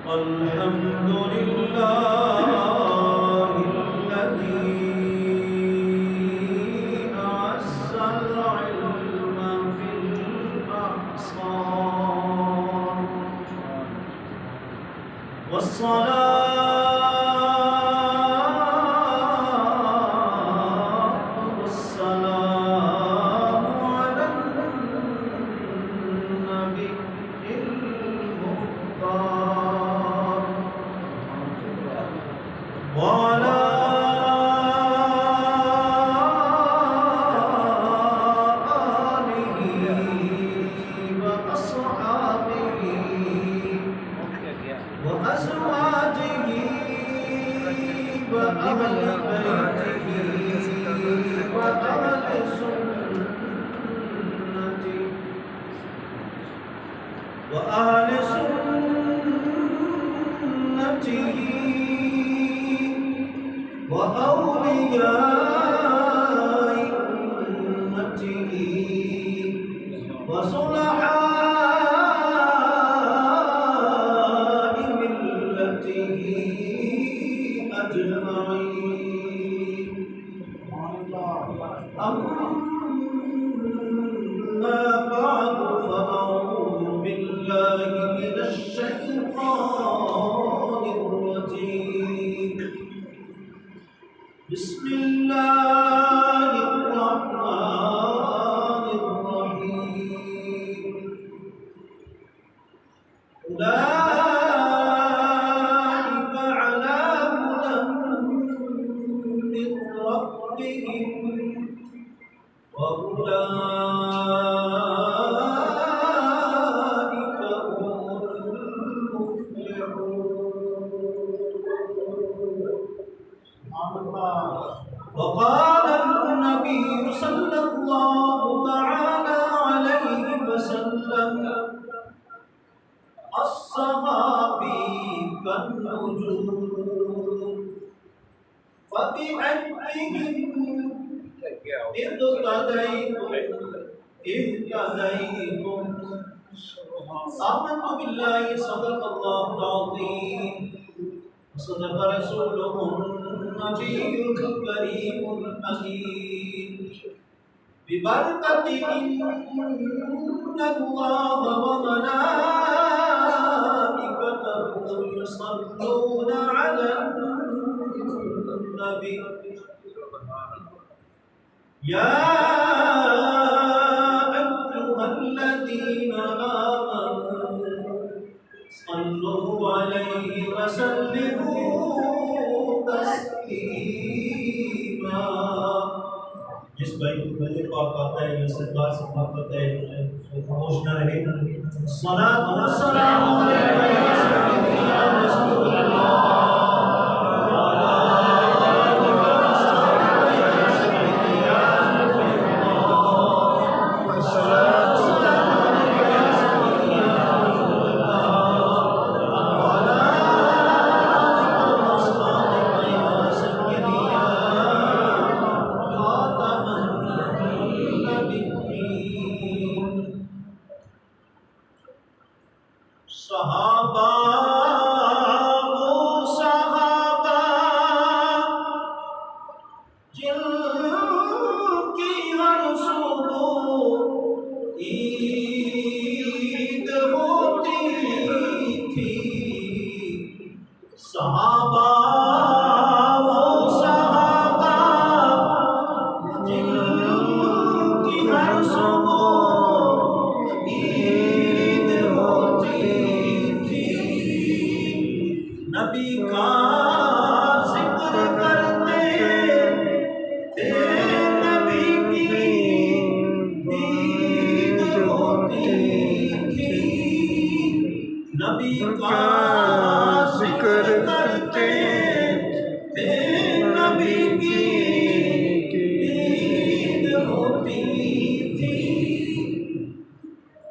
الحمد لله الذي أعز العلم في الأحصار والسلام على النبي المختار وعلى آله وأصحابه وأزواجه وأهل بيته وأهل سنته وأهل سنته وأولياء أمته وصلحاء ملته أجمعين. أما بعد فأعوذ بالله من الشيطان الرجيم. بسم الله الرحمن الرحيم. أولئك على هدى من ربهم وأولئك هم المفلحون. وقال النبي صلى الله تعالى عليه وسلم: الصحابي كالنجوم فبأيهم اهتديتم. آمنت بالله صدق الله العظيم وصدق رسوله النبي الكريم الأمين ببركة إن الله وملائكته يصلون على النبي يا أيها الذين آمنوا صلوا عليه وسلموا تسليما. جس بھائی کو پہلے پاک آتا ہے یا سرکار سے محبت ہے وہ خاموش نہ رہے. الصلاۃ والسلام علیکم یا رسول اللہ.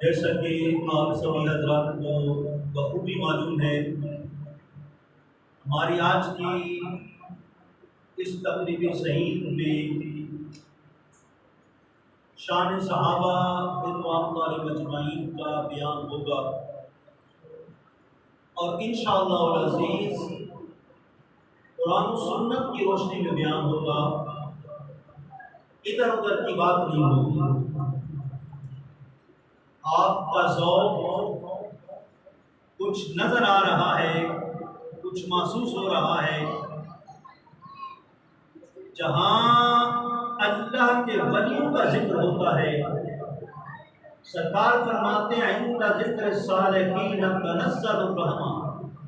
جیسا کہ آپ سبھی حضرات کو بخوبی معلوم ہے، ہماری آج کی اس تقریب صحیح میں شان صحابہ رضوان اللہ مجمعین کا بیان ہوگا۔ اور انشاءاللہ العزیز قرآن و سنت کی روشنی میں بیان ہوگا، ادھر ادھر کی بات نہیں ہوگی۔ آپ کا ذوق کچھ نظر آ رہا ہے، کچھ محسوس ہو رہا ہے، جہاں اللہ کے ولیوں کا ذکر ہوتا ہے، سرکار فرماتے ہیں عند ذکر الصالحین تنزل الرحمہ،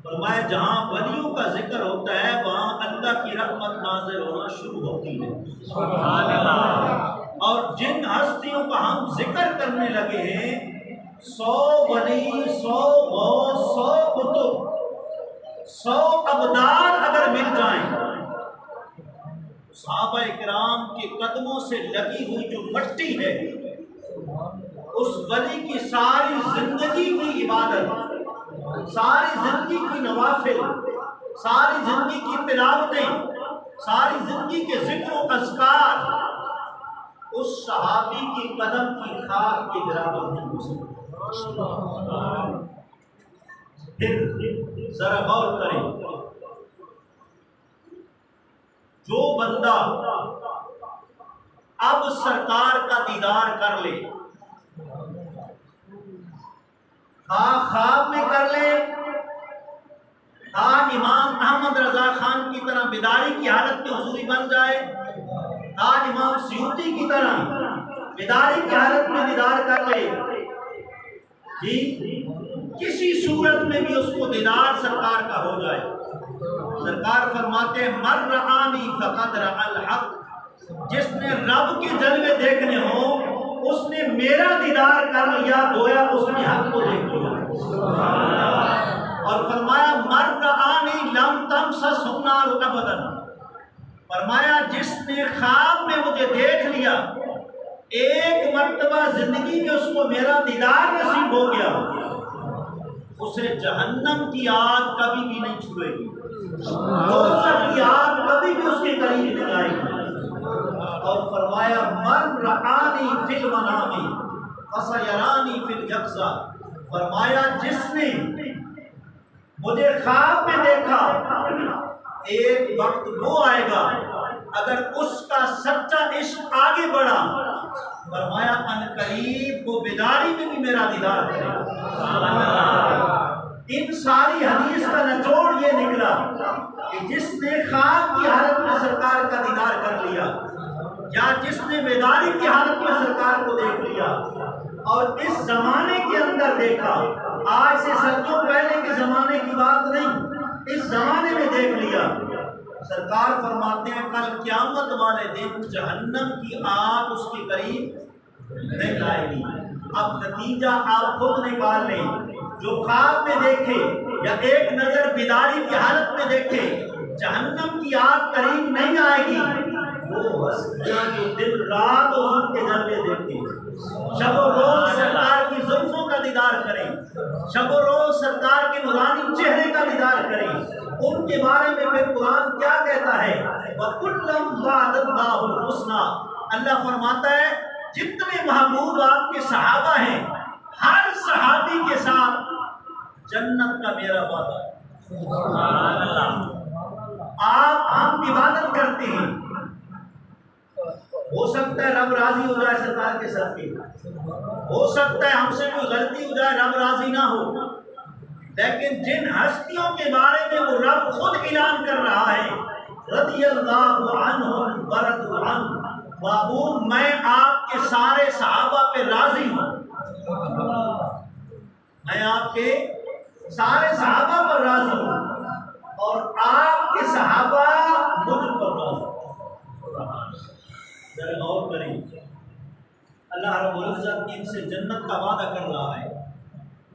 فرمایا جہاں ولیوں کا ذکر ہوتا ہے وہاں اللہ کی رحمت نازل ہونا شروع ہوتی ہے۔ سبحان اللہ۔ اور جن ہستیوں کا ہم ذکر کرنے لگے ہیں، 100 ولی، 100 غوث، 100 قطب، 100 ابدال اگر مل جائیں، صحابہ کرام کے قدموں سے لگی ہوئی جو مٹی ہے، اس ولی کی ساری زندگی کی عبادت، ساری زندگی کی نوافل، ساری زندگی کی تلاوتیں، ساری زندگی کے ذکر و اذکار اس صحابی کی قدم کی خاک کے برابر نہیں ہو سکتے۔ پھر ذرا غور کریں، جو بندہ اب سرکار کا دیدار کر لے، خواب میں کر لے، امام احمد رضا خان کی طرح بیداری کی حالت میں حضوری بن جائے، امام سیوطی کی طرح بیداری کی حالت میں دیدار کر لے، جی کسی صورت میں بھی اس کو دیدار سرکار کا ہو جائے، سرکار فرماتے ہیں من رآنی فقد رأى الحق، جس نے رب کے جلوے دیکھنے ہوں اس نے میرا دیدار کر لیا، گویا اس نے حق کو دیکھ لیا۔ اور فرمایا من رآنی لم تمسسہ النار ابدا، فرمایا جس نے خواب میں مجھے دیکھ لیا، ایک مرتبہ زندگی میں اس کو میرا دیدار نصیب ہو گیا، اسے جہنم کی آگ کبھی بھی نہیں چھوئے گی، دوزخ کی آگ کبھی بھی اس کے قریب نہیں آئے گی۔ اور فرمایا من رآنی فی المنام فسیرانی فی الیقظہ، فرمایا جس نے مجھے خواب میں دیکھا، ایک وقت وہ آئے گا اگر اس کا سچا عشق آگے بڑھا، فرمایا ان قریب وہ بیداری میں بھی میرا دیدار کرے۔ ان ساری حدیث کا نچوڑ یہ نکلا کہ جس نے خواب کی حالت میں سرکار کا دیدار کر لیا، یا جس نے بیداری کی حالت میں سرکار کو دیکھ لیا، اور اس زمانے کے اندر دیکھا، آج سے صدیوں پہلے کے زمانے کی بات نہیں، اس زمانے میں دیکھ لیا، سرکار فرماتے ہیں کل قیامت والے دن جہنم کی آگ اس کے قریب نہیں آئے گی۔ اب نتیجہ آپ خود نکال لیں، جو خواب میں دیکھے یا ایک نظر بیداری کی حالت میں دیکھے جہنم کی آگ قریب نہیں آئے گی، وہ ہستیاں جو دن رات حضور کے جلوے دیکھتے، شب و روز سرکار کی زلفوں کا دیدار کریں، شب و روز سرکار کے نورانی چہرے کا دیدار کریں، ان کے بارے میں پھر قرآن کیا کہتا ہے؟ وَكُلًّا وَعَدَ اللَّهُ الْحُسْنَىٰ، اللہ فرماتا ہے جتنے محبوب آپ کے صحابہ ہیں، ہر صحابی کے ساتھ جنت کا میرا وعدہ ہے۔ سبحان اللہ۔ آپ ہم عبادت کرتے ہیں، ہو سکتا ہے رب راضی ہو جائے سرکار کے ساتھ کی، ہو سکتا ہے ہم سے کوئی غلطی ہو جائے رب راضی نہ ہو، لیکن جن ہستیوں کے بارے میں وہ رب خود اعلان کر رہا ہے رضی اللہ عنہم ورضوا عنہ، معبود میں آپ کے سارے صحابہ پہ راضی ہوں، میں آپ کے سارے صحابہ پر راضی ہوں، اور آپ کے صحابہ مجھ پر راضی ہوں۔ ذرا غور کریں، اللہ رب العزت ان سے جنت کا وعدہ کر رہا ہے،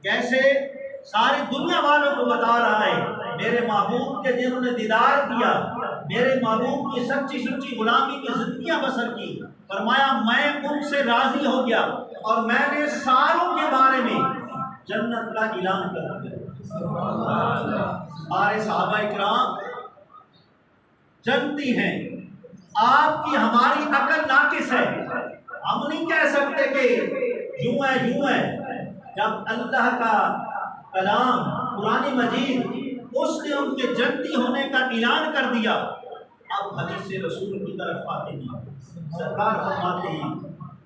کیسے؟ ساری دنیا والوں کو بتا رہا ہے میرے محبوب کے جنہوں نے دیدار کیا، میرے محبوب کی سچی سچی غلامی کی زندگیاں بسر کی، فرمایا میں ان سے راضی ہو گیا، اور میں نے ساروں کے بارے میں جنت کا اعلان کر دیا۔ سارے صحابہ کرام جنتی ہیں، آپ کی ہماری عقل ناقص ہے، ہم نہیں کہہ سکتے کہ یوں ہے یوں ہے، جب اللہ کا کلام قرآن مجید اس نے ان کے جنتی ہونے کا اعلان کر دیا۔ اب حدیث رسول کی طرف آتے ہیں، سرکار فرماتے ہیں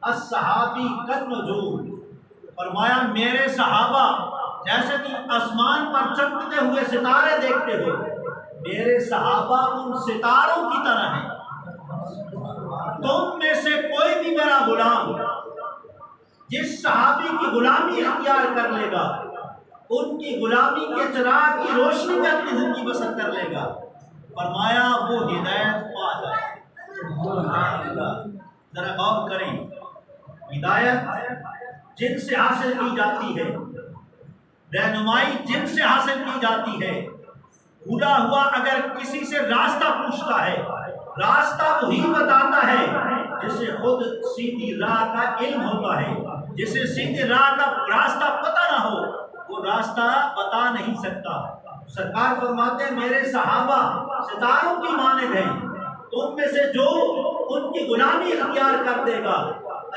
الصحابی کالنجوم، فرمایا میرے صحابہ جیسے تم آسمان پر چمکتے ہوئے ستارے دیکھتے ہو، میرے صحابہ ان ستاروں کی طرح ہیں۔ تم میں سے کوئی بھی میرا غلام جس صحابی کی غلامی اختیار کر لے گا، ان کی غلامی کے چراغ کی روشنی میں اپنی زندگی بسر کر لے گا، فرمایا وہ ہدایت پا جائے۔ ذرا غور کریں، ہدایت جن سے حاصل کی جاتی ہے، رہنمائی جن سے حاصل کی جاتی ہے، بھولا ہوا اگر کسی سے راستہ پوچھتا ہے، راستہ وہی بتاتا ہے جسے خود سیدھی راہ کا علم ہوتا ہے۔ جسے سیدھی راہ کا راستہ پتہ نہ ہو وہ راستہ بتا نہیں سکتا۔ سرکار فرماتے ہیں میرے صحابہ ستاروں کی مانند ہیں، تم میں سے جو ان کی غلامی اختیار کر دے گا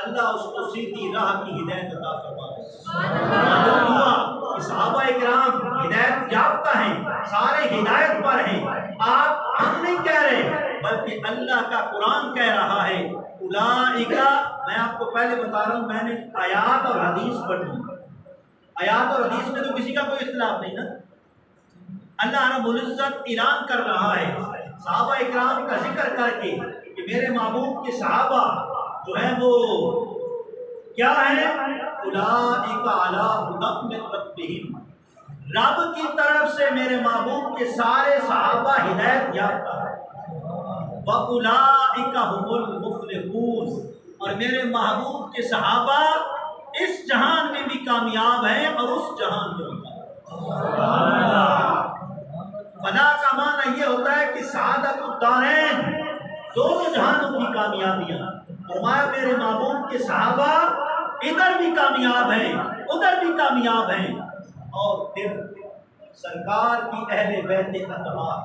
اللہ اس کو سیدھی راہ کی ہدایت عطا فرمائے۔ معلوم ہوا کہ صحابہ اکرام ہدایت یافتہ ہیں، سارے ہدایت پر ہیں۔ آپ ہم نہیں کہہ رہے بلکہ اللہ کا قرآن کہہ رہا ہے اولئک، میں آپ کو پہلے بتا رہا ہوں، میں نے آیات اور حدیث پڑھی، آیات اور حدیث میں تو کسی کا کوئی اختلاف نہیں نا۔ اللہ رب العزت اعلان کر رہا ہے صحابہ اکرام کا ذکر کر کے کہ میرے محبوب کے صحابہ جو ہیں وہ کیا ہیں، اولئک علی ھدی من ربہم، رب کی طرف سے میرے محبوب کے سارے صحابہ ہدایت یافتہ ہیں۔ وَأُولَٰئِكَ هُمُ الْمُفْلِحُونَ، اور میرے محبوب کے صحابہ اس جہان میں بھی کامیاب ہیں اور اس جہان میں بھی کامیاب۔ فلاح کا معنی یہ ہوتا ہے کہ سعادت الدارین، دونوں جہانوں کی کامیابیاں۔ فرمایا میرے محبوب کے صحابہ ادھر بھی کامیاب ہیں ادھر بھی کامیاب ہیں۔ اور پھر سرکار کی اہل بیت اطہار،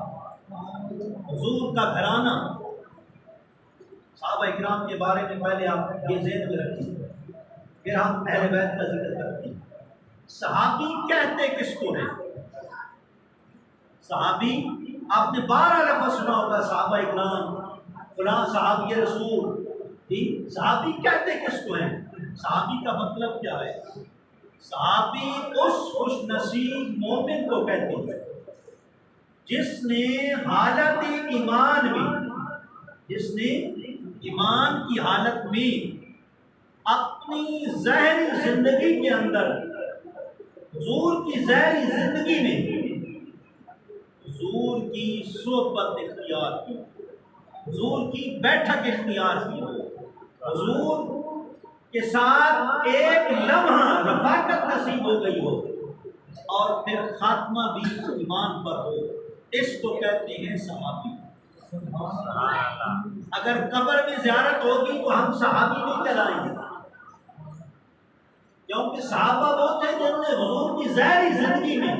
حضور کا گھرانہ، صحابہ اکرام کے بارے میں پہلے آپ یہ ذہن میں رکھیں، پھر ہم اہل بیت کا ذکر کرتے ہیں۔ صحابی کہتے کس کو ہیں؟ صحابی آپ نے 12 لفظ سنا ہوگا، صحابہ اکرام، فلاں صحابی رسول۔ صحابی کہتے کس کو ہیں؟ صحابی کا مطلب کیا ہے؟ صحابی اس خوش نصیب مومن کو کہتے ہیں جس نے حالت ایمان کی حالت میں اپنی ظاہری زندگی کے اندر، حضور کی ظاہری زندگی میں حضور کی صحبت اختیار کی، حضور کی بیٹھک اختیار کی، حضور کے ساتھ ایک لمحہ رفاقت نصیب ہو گئی ہو اور پھر خاتمہ بھی ایمان پر ہو، اس کو کہتے ہیں صحابی۔ اگر قبر میں زیارت ہوگی تو ہم صحابی نہیں کہلائیں گے، کیونکہ صحابہ وہ تھے جنہوں نے حضور کی ظاہری زندگی میں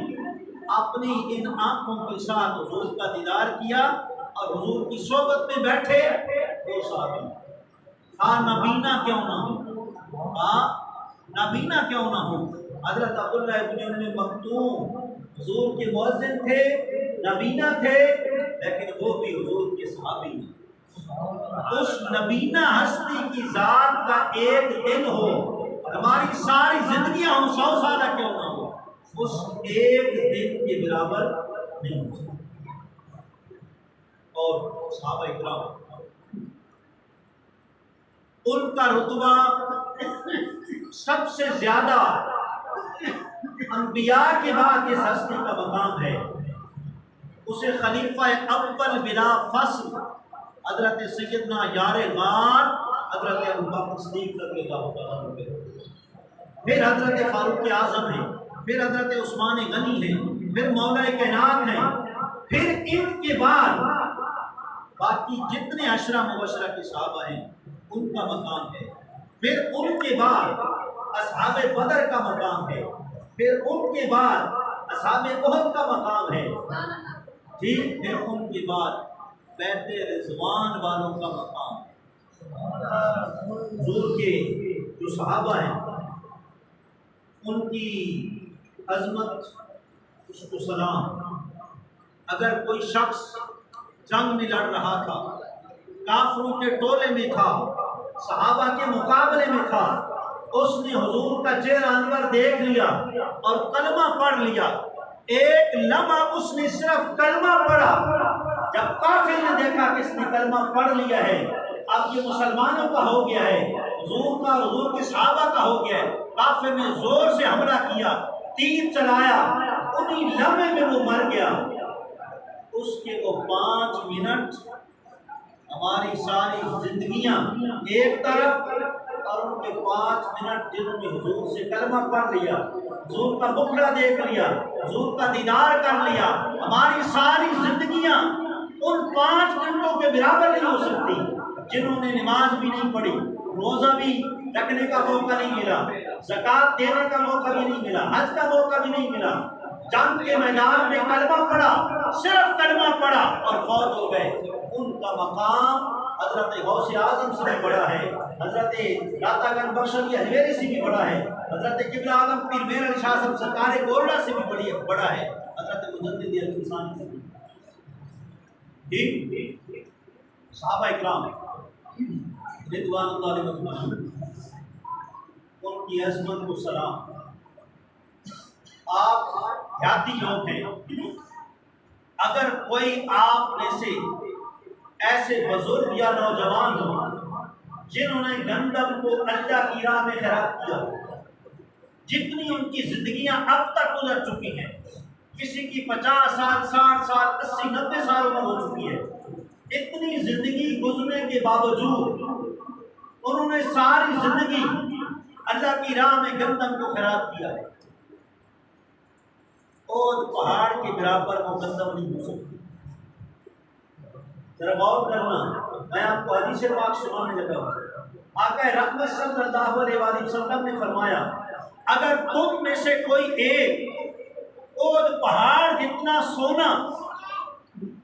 اپنی ان آنکھوں کے ساتھ حضور کا دیدار کیا اور حضور کی صحبت میں بیٹھے، وہ صحابی۔ نبینا کیوں نہ ہو، نبینا کیوں نہ ہو۔ حضرت عبداللہ ابن مکتوم حضور کے مؤذن تھے، نبینا تھے، لیکن وہ بھی حضور کے صحابی ہیں۔ اس نبینا ہستی کی ذات کا ایک دن ہو، ہماری ساری زندگیاں ہم 100 سالہ کیوں نہ ہو، اس ایک دن کے برابر نہیں ہو سکتا۔ اور صحابہ اکرام ان کا رتبہ سب سے زیادہ انبیاء کے بعد اس ہستی کا مقام ہے۔ اسے خلیفہ اول بلا فصل حضرت سیدنا یار غار حضرت ابوبکر صدیق رضی اللہ عنہ، پھر حضرت فاروق اعظم ہیں، پھر حضرت عثمان غنی ہیں، پھر مولا کائنات ہیں، پھر ان کے بعد باقی جتنے عشرہ مبشرہ کے صحابہ ہیں ان کا مقام ہے، پھر ان کے بعد اصحاب بدر کا مقام ہے، پھر ان کے بعد اصحاب احد کا مقام ہے، پھر ان کے بعد بیت رضوان والوں کا مقام ہے۔ حضور کے جو صحابہ ہیں ان کی عظمت، اس کو سلام۔ اگر کوئی شخص جنگ میں لڑ رہا تھا، کافروں کے ٹولے میں تھا، صحابہ کے مقابلے میں تھا، اس نے حضور کا چہرہ انور دیکھ لیا اور کلمہ پڑھ لیا، ایک لمحہ اس نے صرف کلمہ پڑھا، جب کافر نے دیکھا کہ اس نے کلمہ پڑھ لیا ہے، اب یہ مسلمانوں کا ہو گیا ہے، حضور کا، حضور کے صحابہ کا ہو گیا ہے، کافر نے زور سے حملہ کیا، تیر چلایا، انہی لمحے میں وہ مر گیا۔ اس کے وہ 5 منٹ ہماری ساری زندگیاں ایک طرف، اور ان کے 5 منٹ جنہوں نے حضور سے کلمہ پڑھ لیا، حضور کا مکھڑا دیکھ لیا، حضور کا دیدار کر لیا، ہماری ساری زندگیاں ان 5 منٹوں کے برابر نہیں ہو سکتی۔ جنہوں نے نماز بھی نہیں پڑھی، روزہ بھی رکھنے کا موقع نہیں ملا، زکوٰۃ دینے کا موقع بھی نہیں ملا، حج کا موقع بھی نہیں ملا، جنگ کے میدان میں کلمہ پڑھا، صرف کلمہ پڑھا اور فوت ہو گئے، ان کا مقام حضرت غوث اعظم سے بھی بڑا ہے، حضرت داتا گنج بخش علی حجویری سے بھی بڑا ہے، حضرت قبلہ اعظم پیر مہر علی شاہ صاحب سرکار گولڈا سے بھی بڑا ہے، حضرت مجدد الفسانی سے بھی۔ صحابہ اکرام رضوان اللہ علیہ مجمعین، ان کی عظمت کو سلام۔ آپ دیہاتی لوگ ہیں، اگر کوئی آپ میں سے ایسے بزرگ یا نوجوان ہو جنہوں نے گندم کو اللہ کی راہ میں خراب کیا، جتنی ان کی زندگیاں اب تک گزر چکی ہیں، کسی کی 50 سال، 60 سال، 80، 90 سال عمر ہو چکی ہے، اتنی زندگی گزرنے کے باوجود انہوں نے ساری زندگی اللہ کی راہ میں گندم کو خراب کیا ہے، اور پہاڑ کے برابر وہ گندم نہیں ہو سکتی۔ ذرا غور کرنا، میں آپ کو حدیث پاک سنانے لگا ہوں۔ آقا رحمت صلی اللہ علیہ وآلہ وسلم نے فرمایا، اگر تم میں سے کوئی ایک اور پہاڑ جتنا سونا،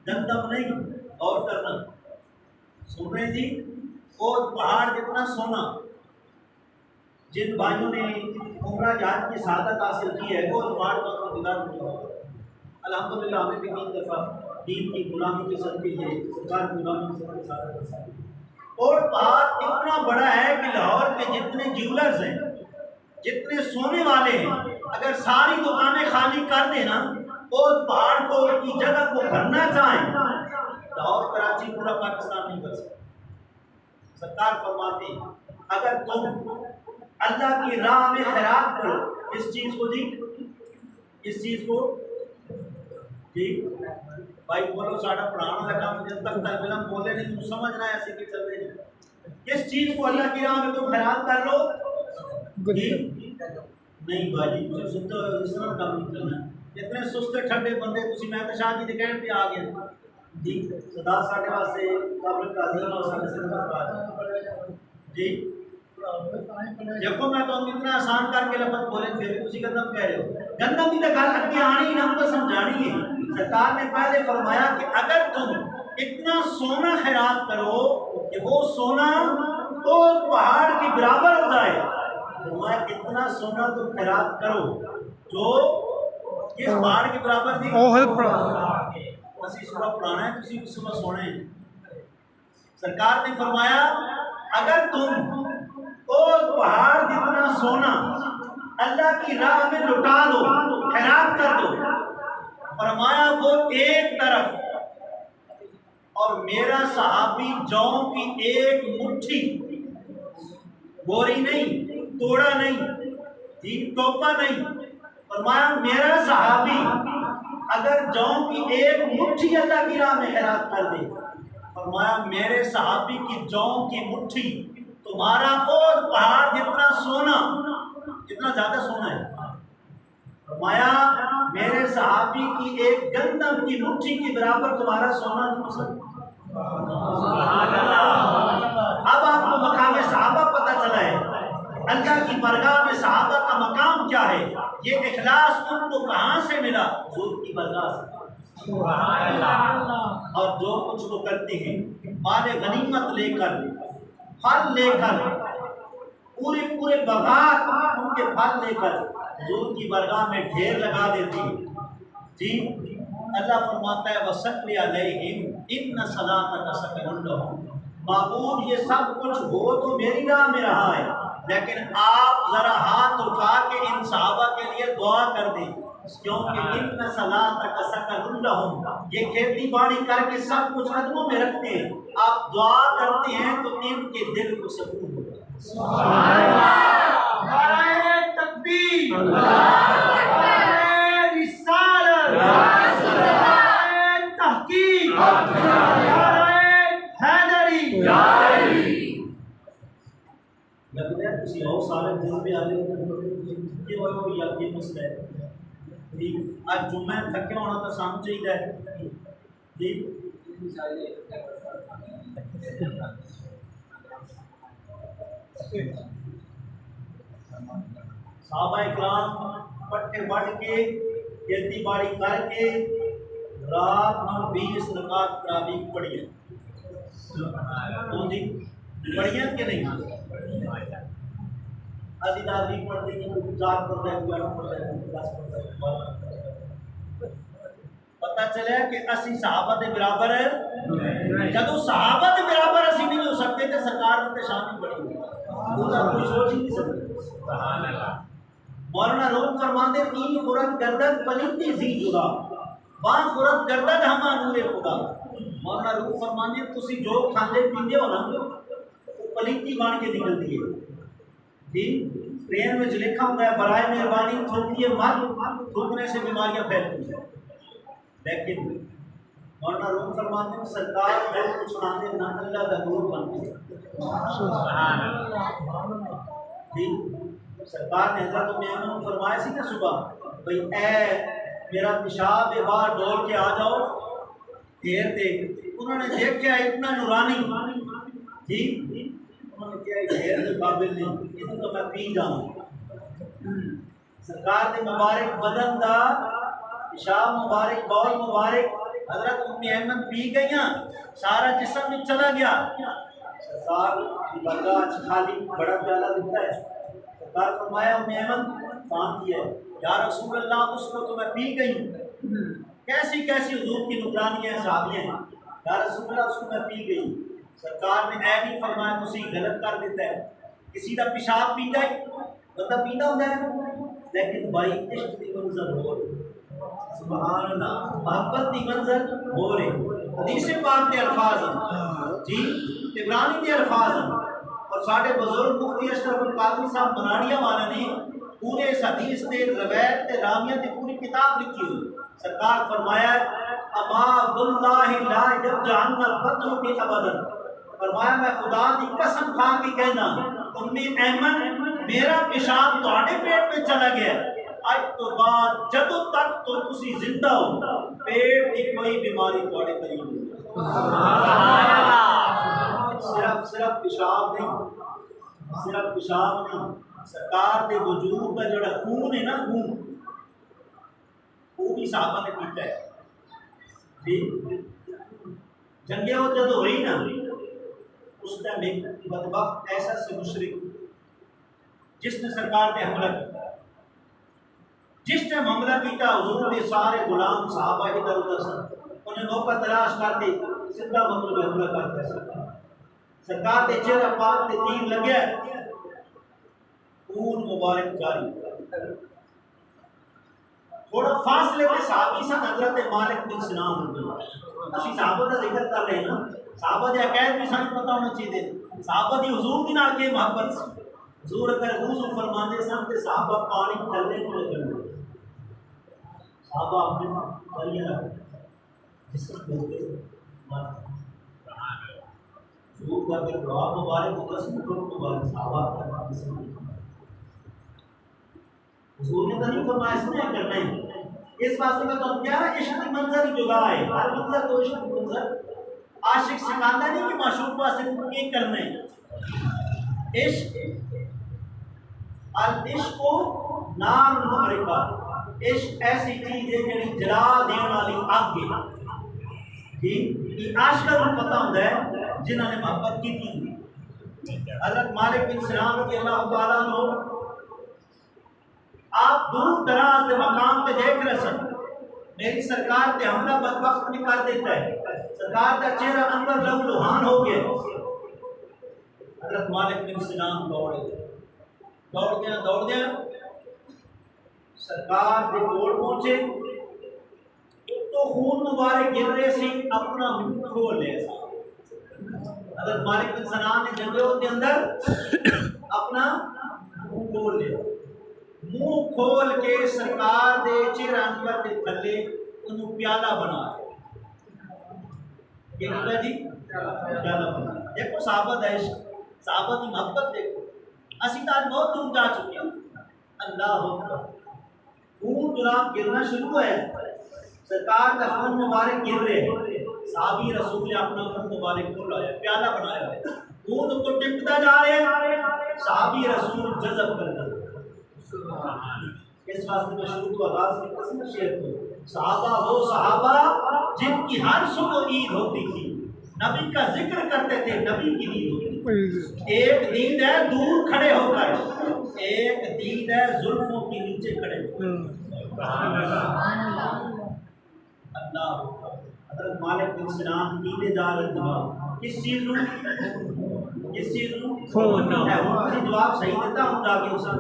گندم نہیں، غور کرنا، سن رہے جی، اور پہاڑ جتنا سونا، جن بھائیوں نے عمرہ جہاد کی سعادت حاصل کی ہے وہ پہاڑ کا دیدار کیا ہوگا۔ الحمدللہ ہمیں بھی 3 دفعہ دین کی غلامی کے صدقے یہ سرکار کی غلامی کے صدقے سعادت حاصل کی۔ اور پہاڑ اتنا بڑا ہے کہ لاہور کے جتنے جیولرز ہیں، جتنے سونے والے ہیں، اگر ساری دکانیں خالی کر دینا اور پہاڑ کو کی جگہ کو بھرنا چاہیں، لاہور کراچی پورا پاکستان نہیں کر سکتا۔ سرکار فرماتے ہیں اگر تم اللہ کی راہ میں خیرات کرو، اس چیز کو جی، اس چیز کو جی بھائی بولو، ساڑھا پڑھانا لگا مجھے تک طالب علم بولے نہیں، تم سمجھنا ہے ایسے کہ چل رہے نہیں، اس چیز کو اللہ کی راہ میں تم خیرات کر لو جی، نہیں بھائی مجھے سنتا اس طرح کام نہیں کرنا، اتنے سستے ٹھنڈے بندے تسی میں شاہ کی دکھائیں پہ آ گئے جی، صدا ساڑھے واسے قابل قاضی اور ساڑھے سے نمبر جی، دیکھو میں تو اتنا آسان کر کے لفظ بولے پھر بھی تسی گندم کہہ رہے ہو، گندم کی تو گل اگے آنی نہ تو سمجھانی ہے۔ سرکار نے پہلے فرمایا کہ اگر تم اتنا سونا خیرات کرو کہ وہ سونا تو پہاڑ کے برابر ہو جائے، فرمایا اتنا سونا تم خیرات کرو جو کس پہاڑ کے برابر تھی، اسی سورہ پڑھانا ہے، کسی صبح سونے ہیں۔ سرکار نے فرمایا اگر تم اور پہاڑ جتنا سونا اللہ کی راہ میں لٹا دو، خیرات کر دو، فرمایا وہ ایک طرف، اور میرا صحابی جوں کی ایک مٹھی، بوری نہیں، توڑا نہیں جی، ٹوپا نہیں، فرمایا میرا صحابی اگر جوں کی ایک مٹھی اللہ کی راہ میں خیرات کر دے، فرمایا میرے صحابی کی جوں کی مٹھی تمہارا اور پہاڑ جتنا سونا، جتنا زیادہ سونا ہے، فرمایا میرے صحابی کی ایک گندم کی مٹھی کے برابر تمہارا سونا نہیں ہو سکتا۔ اب آپ کو مقام صحابہ پتہ چلا ہے، اللہ کی بارگاہ میں صحابہ کا مقام کیا ہے، یہ اخلاص ان کو کہاں سے ملا، حضور کی بارگاہ سے۔ اور جو کچھ وہ کرتے ہیں مال غنیمت لے کر، پھل لے کر، پورے باغات ان کے پھل لے کر حضور کی بارگاہ میں ڈھیر لگا دیتے ہیں، جی اللہ فرماتا ہے وَصَلِّ عَلَيْهِمْ إِنَّ صَلَاتَكَ سَكَنٌ لَهُمْ. معبود یہ سب کچھ ہو تو میری راہ میں رہا ہے، لیکن آپ ذرا ہاتھ اٹھا کے ان صحابہ کے لیے دعا کر دیں، کیونکہ إِنَّ صَلَاتَكَ سَكَنٌ لَهُمْ، یہ کھیتی باڑی کر کے سب کچھ قدموں میں رکھتے ہیں، آپ دعا کرتے ہیں تو ان کے دل کو سکون ہوتا ہے. سبحان اللہ، نعرہ تکبیر، نعرہ رسالت، نعرہ تحقیق، نعرہ حیدری. لگتا ہے کسی اور سارے دن بھی آگے یہ ہو یا یہ مسئلہ ہے. آج جمعہ تھکے ہونا تو سامنے چاہیے جی. صحابہ اکرام پٹھے بڑھ کے کھیتی باڑی کر کے رات میں 20 رکعت تراویح پڑھی ہے. تو جی پڑھی ہے کہ نہیں؟ ابھی تراویح پڑھتے ہیں کوئی 4 پڑھتا ہے، کوئی 8 پڑھتا ہے، کوئی 10 پڑھتا ہے، کوئی 12 پڑھتا ہے. پتہ چلے کہ اسی صحابہ دے برابر ہے. جدو صحابہ دے برابر اسی نہیں ہو سکتے تو سرکار نے شان بڑی ہوئی، کوئی سوچ ہی نہیں سکتے. سبحان اللہ. مولانا روم فرماتے تین خورت گردن پلیتی زی جدا وہاں خورت گردن ہما نور خدا. مولانا روم فرماتے تسی جو کھاندے پیندے ہو نا وہ پلیتی بان کے نکلتی ہے جی. ٹرین میں لکھا ہوتا ہے برائے مہربانی تھوکیے مت، تھوکنے سے بیماریاں پھیلتی ہیں. لیکن مولانا روم فرماتے ہیں سرکار جو کچھ کھاندے نہ اللہ کا نور بنتے سبحان اللہ جی. سرکار نے حضرت ام ایمن کو فرمایا سی نا صبح بھئی اے میرا پیشاب ہے باہر ڈول کے آ جاؤ دیر دے. انہوں نے دیکھا اتنا نورانی جی، انہوں نے کہا دیر دے قابل نہیں، یہ تو میں پی جاؤں. سرکار نے مبارک بدن دا پیشاب مبارک بول مبارک حضرت ام ایمن پی گئیاں، سارا جسم میں چلا گیا. سرکار کی بارگاہ خالی بڑا پیالہ دکھتا ہے. سرکار فرمایا ام ایمن کام کیا ہے یا رسول اللہ اس کو تو میں پی گئی ہوں. کیسی کیسی حضور کی نگرانیاں صحابیاں ہیں. یا رسول اللہ اس کو میں پی گئی. سرکار نے اے نہیں فرمایا تسی غلط کر دیتا ہے. کسی کا پیشاب پیتا ہے بندہ پیتا ہوتا ہے، لیکن بھائی عشق کی منظر ہو رہی. سبحان اللہ، محبت کی منظر ہو رہی. حدیث پاک کے الفاظ جی، عبرانی کے الفاظ اور ساڑھے بزرگ مفتی اشرف القادری صاحب مناڑیاں والا نے پورے اس حدیث نے روایت تے رامیہ تے پوری کتاب لکھی ہوئی. سرکار فرمایا اما واللہ لا یرجعن البطن فی ابدا. فرمایا میں خدا کی قسم کھا کے کہنا ام ایمن میرا پیشاب تہاڈے پیٹ میں چلا گیا، اج تو بعد جدوں تک تو تسی زندہ ہو پیٹ کی کوئی بیماری تہاڈے قریب نہیں. سبحان اللہ. صرف پیشاب نہیں، صرف پیشاب نہیں، سرکار کے وجود کا جڑا خون ہے نا، خون وہ بھی صحابہ نے پیتا ہے جی. جنگ احد جب ہوئی نا اس ٹائم ایک بدبخت ایسا سے مشرک جس نے سرکار پہ حملہ کیا، جس ٹائم حملہ کیا حضور نے سارے غلام صحابہ ادھر ادھر سے انہیں موقع تلاش کر کے سیدھا مطلب حملہ کرتا ہے. سرکار کے چہرہ پاک تے تیر لگیا، خون مبارک جاری. تھوڑا فاصلے پہ صحابی سے حضرت مالک بن سنان اسی صحابہ کا ذکر کر رہے ہیں نا. صحابہ کے عقائد بھی سانو پتہ ہونا چاہیے. صحابہ دی حضور کی نال کے محبت سی. حضور اگر وضو فرماندے سن تے صحابہ پانی تھلے کو لگن صحابہ اپنے دریا جس کو بولتے حضور کا اگر دعا مبارک ہوگا سن کو مبارک صحابہ کا حضور نے تو نہیں فرمایا اس نے کرنا ہے. اس واسطے میں تو کیا عشق کی منظر ہی جدا ہے. ہر منظر تو عشق کی منظر عاشق سکھاتا نہیں کہ معشوق واسطے یہ کرنا ہے. عشق العشق نار المعرفہ، عشق ایسی چیز ہے جڑی جلا دینے والی اگ ہے جی. یہ عاشقاں کو پتہ ہوتا ہے جنہوں نے محبت کی تھی. حضرت مالک بن سنان رضی اللہ تعالیٰ عنہ آپ دور دراز کے مقام پہ دیکھ رہے سن میری سرکار تے حملہ بدبخت میں کر دیتا ہے. سرکار کا چہرہ انور لہو لہان ہو گیا. حضرت مالک بن سنان دوڑ گیا سرکار کے کول پہنچے تو خون مبارک گر رہے سے اپنا منہ کھول لیا. حضرت مالک بن سنان نے جنگوں کے اندر اپنا منہ کھول لیا. منہ کھول کے سرکار دے چہرہ انور دے تھلے انہوں پیالہ بنا یہ کہتا جی پیالہ بنا. دیکھو صحابہ دہش صحابہ کی محبت دیکھو. اسی تاج بہت دور جا چکے ہیں. اللہ اکبر. خون جناب گرنا شروع ہے. سرکار کا خون مبارک گر رہے ہیں. صحابی رسول نے اپنا خون مبارک کھولا ہے پیالہ بنایا ہے. خون کو ٹپکتا جا رہے ہیں. صحابی رسول جذب کر دے. اس واسطے میں شروع کو آغاز کی قسم شیئر کو صحابہ وہ صحابہ جن کی ہر صبح عید ہوتی تھی. نبی کا ذکر کرتے تھے. نبی کی عید ہوتی تھی. ایک عید ہے دور کھڑے ہو کر, ایک عید ہے زلفوں کے نیچے کھڑے ہو کر. اللہ. حضرت مالک بن سنان عید دار جواب کس چیز نو جواب صحیح دیتا ہوں جا کے اسے.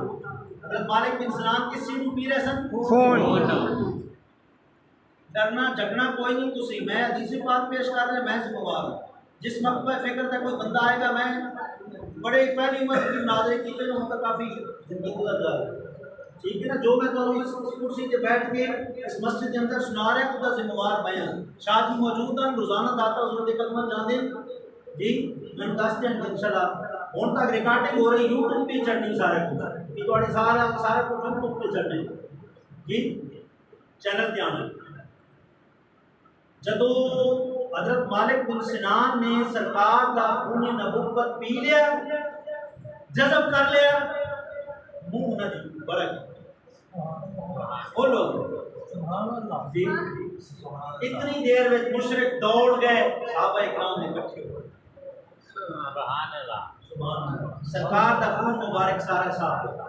حضرت مالک بن سنان کس چیز پی رہے سن؟ خون. ڈرنا جھگنا کوئی نہیں تسی. میں حدیث پاک پیش کر رہے میں ذمہ وار ہوں. جس مقبہ فکر تک کوئی بندہ آئے گا, میں بڑے پہلی عمر کی ناظرین کی تو ان کا کافی زندگی گزر جا رہا ہے. ٹھیک ہے نا. جو میں تو اس کرسی پہ بیٹھ کے اس مسجد کے اندر سنا رہا ہے خدا ذمہ وار میں ہوں. شاہ جی موجود ہیں روزانہ داتا حضور کے قدمت جاندے جی میں دس دن انشاءاللہ ہوں تک ریکارڈنگ ہو رہی یوٹیوب پہ چڑھنی سارے کو کہ تھوڑے سارے کو یوٹیوب پہ چڑھنے جی چینل پہ آنا. جدو حضرت مالک بن سنان نے سرکار کا خون نبوت پی لیا جذب کر لیا منہ نہ جی بڑا بولو جی. اتنی دیر میں مشرک دوڑ گئے. صحابہ اکرام نے اکٹھے ہوئے. سرکار کا خون مبارک سارا صاف ہوتا.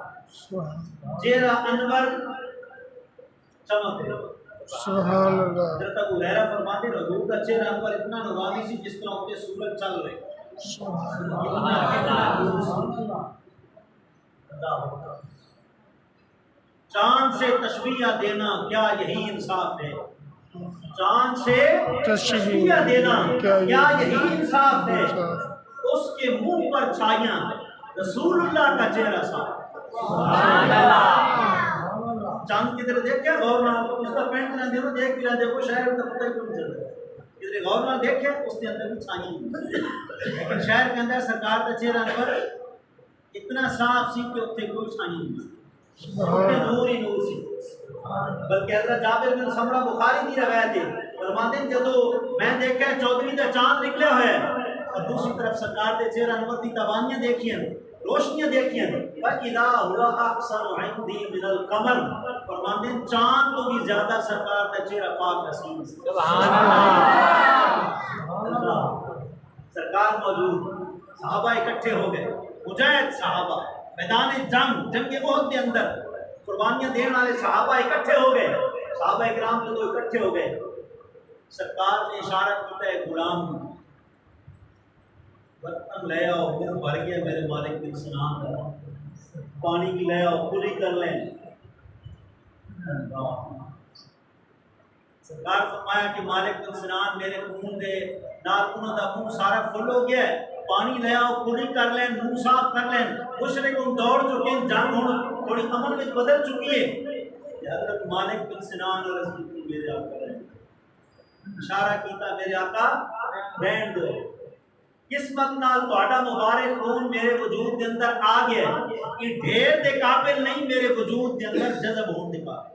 چہرہ انور چمک رہا. سبحان اللہ. حضرت ابو ہریرہ فرماتے ہیں حضور کا چہرہ انور اتنا نورانی سی جس طرح ان کے سورج چل رہے. چاند سے تشبیہ دینا کیا یہی انصاف ہے؟ چاند سے تشبیہ دینا کیا یہی انصاف ہے؟ اس کے منہ پر چھائیاں رسول اللہ کا چہرہ صاف. چاند کی طرح دیکھ کیا غور نہ اس کا پینٹ نہ دیکھو دیکھ بھی نہ دیکھو شہر کا پتہ ہی نہیں چلتا. ادھر غور نہ دیکھے اس کے اندر بھی چھائیاں. لیکن شہر کے اندر سرکار کا چہرہ پر اتنا صاف سی کہ اتنے کوئی چھائیاں نہیں. نور ہی نور سی. بلکہ حضرت جابر بن سمرہ بخاری کی روایت ہے فرماتے ہیں جدو میں دیکھا چودھویں کا چاند نکلے ہوئے اور دوسری طرف سرکار کے چہرہ انور کی تابانیاں دیکھی ہیں روشنیاں دیکھی ہیں. فَإِذَا هُوَ أَحْسَنُ عِنْدِي مِنَ الْقَمَرِ. فرماتے ہیں چاند تو بھی زیادہ سرکار کا چہرہ پاک حسین. سبحان اللہ. سرکار موجود. صحابہ اکٹھے ہو گئے. مجاہد صحابہ میدان جنگ احد کے اندر قربانیاں دینے والے صحابہ اکٹھے ہو گئے. صحابہ اکرام جو تو اکٹھے ہو گئے. سرکار نے اشارہ کیا ہے غلام برتن لے آؤ منہ بھر گیا میرے مالک بن سنان کا. پانی کی لے آؤ پوری کر لیں. سرکار فرمایا کہ مالک بن سنان میرے خون دے ناخنوں دا منہ سارا فل ہو گیا ہے. پانی لے آؤ پوری کر لیں منہ صاف کر لیں. مشرک دوڑ چکے ہیں جنگ ہوں تھوڑی امن میں بدل چکی ہے. حضرت مالک بن سنان اور رسول میرے آقا رہے. اشارہ کیتا میرے آقا رہن دو. قسمت نال تہاڈا مبارک خون میرے وجود کے اندر آ گیا کہ ڈھیر دے قابل نہیں میرے وجود کے اندر جذب ہون دے قابل.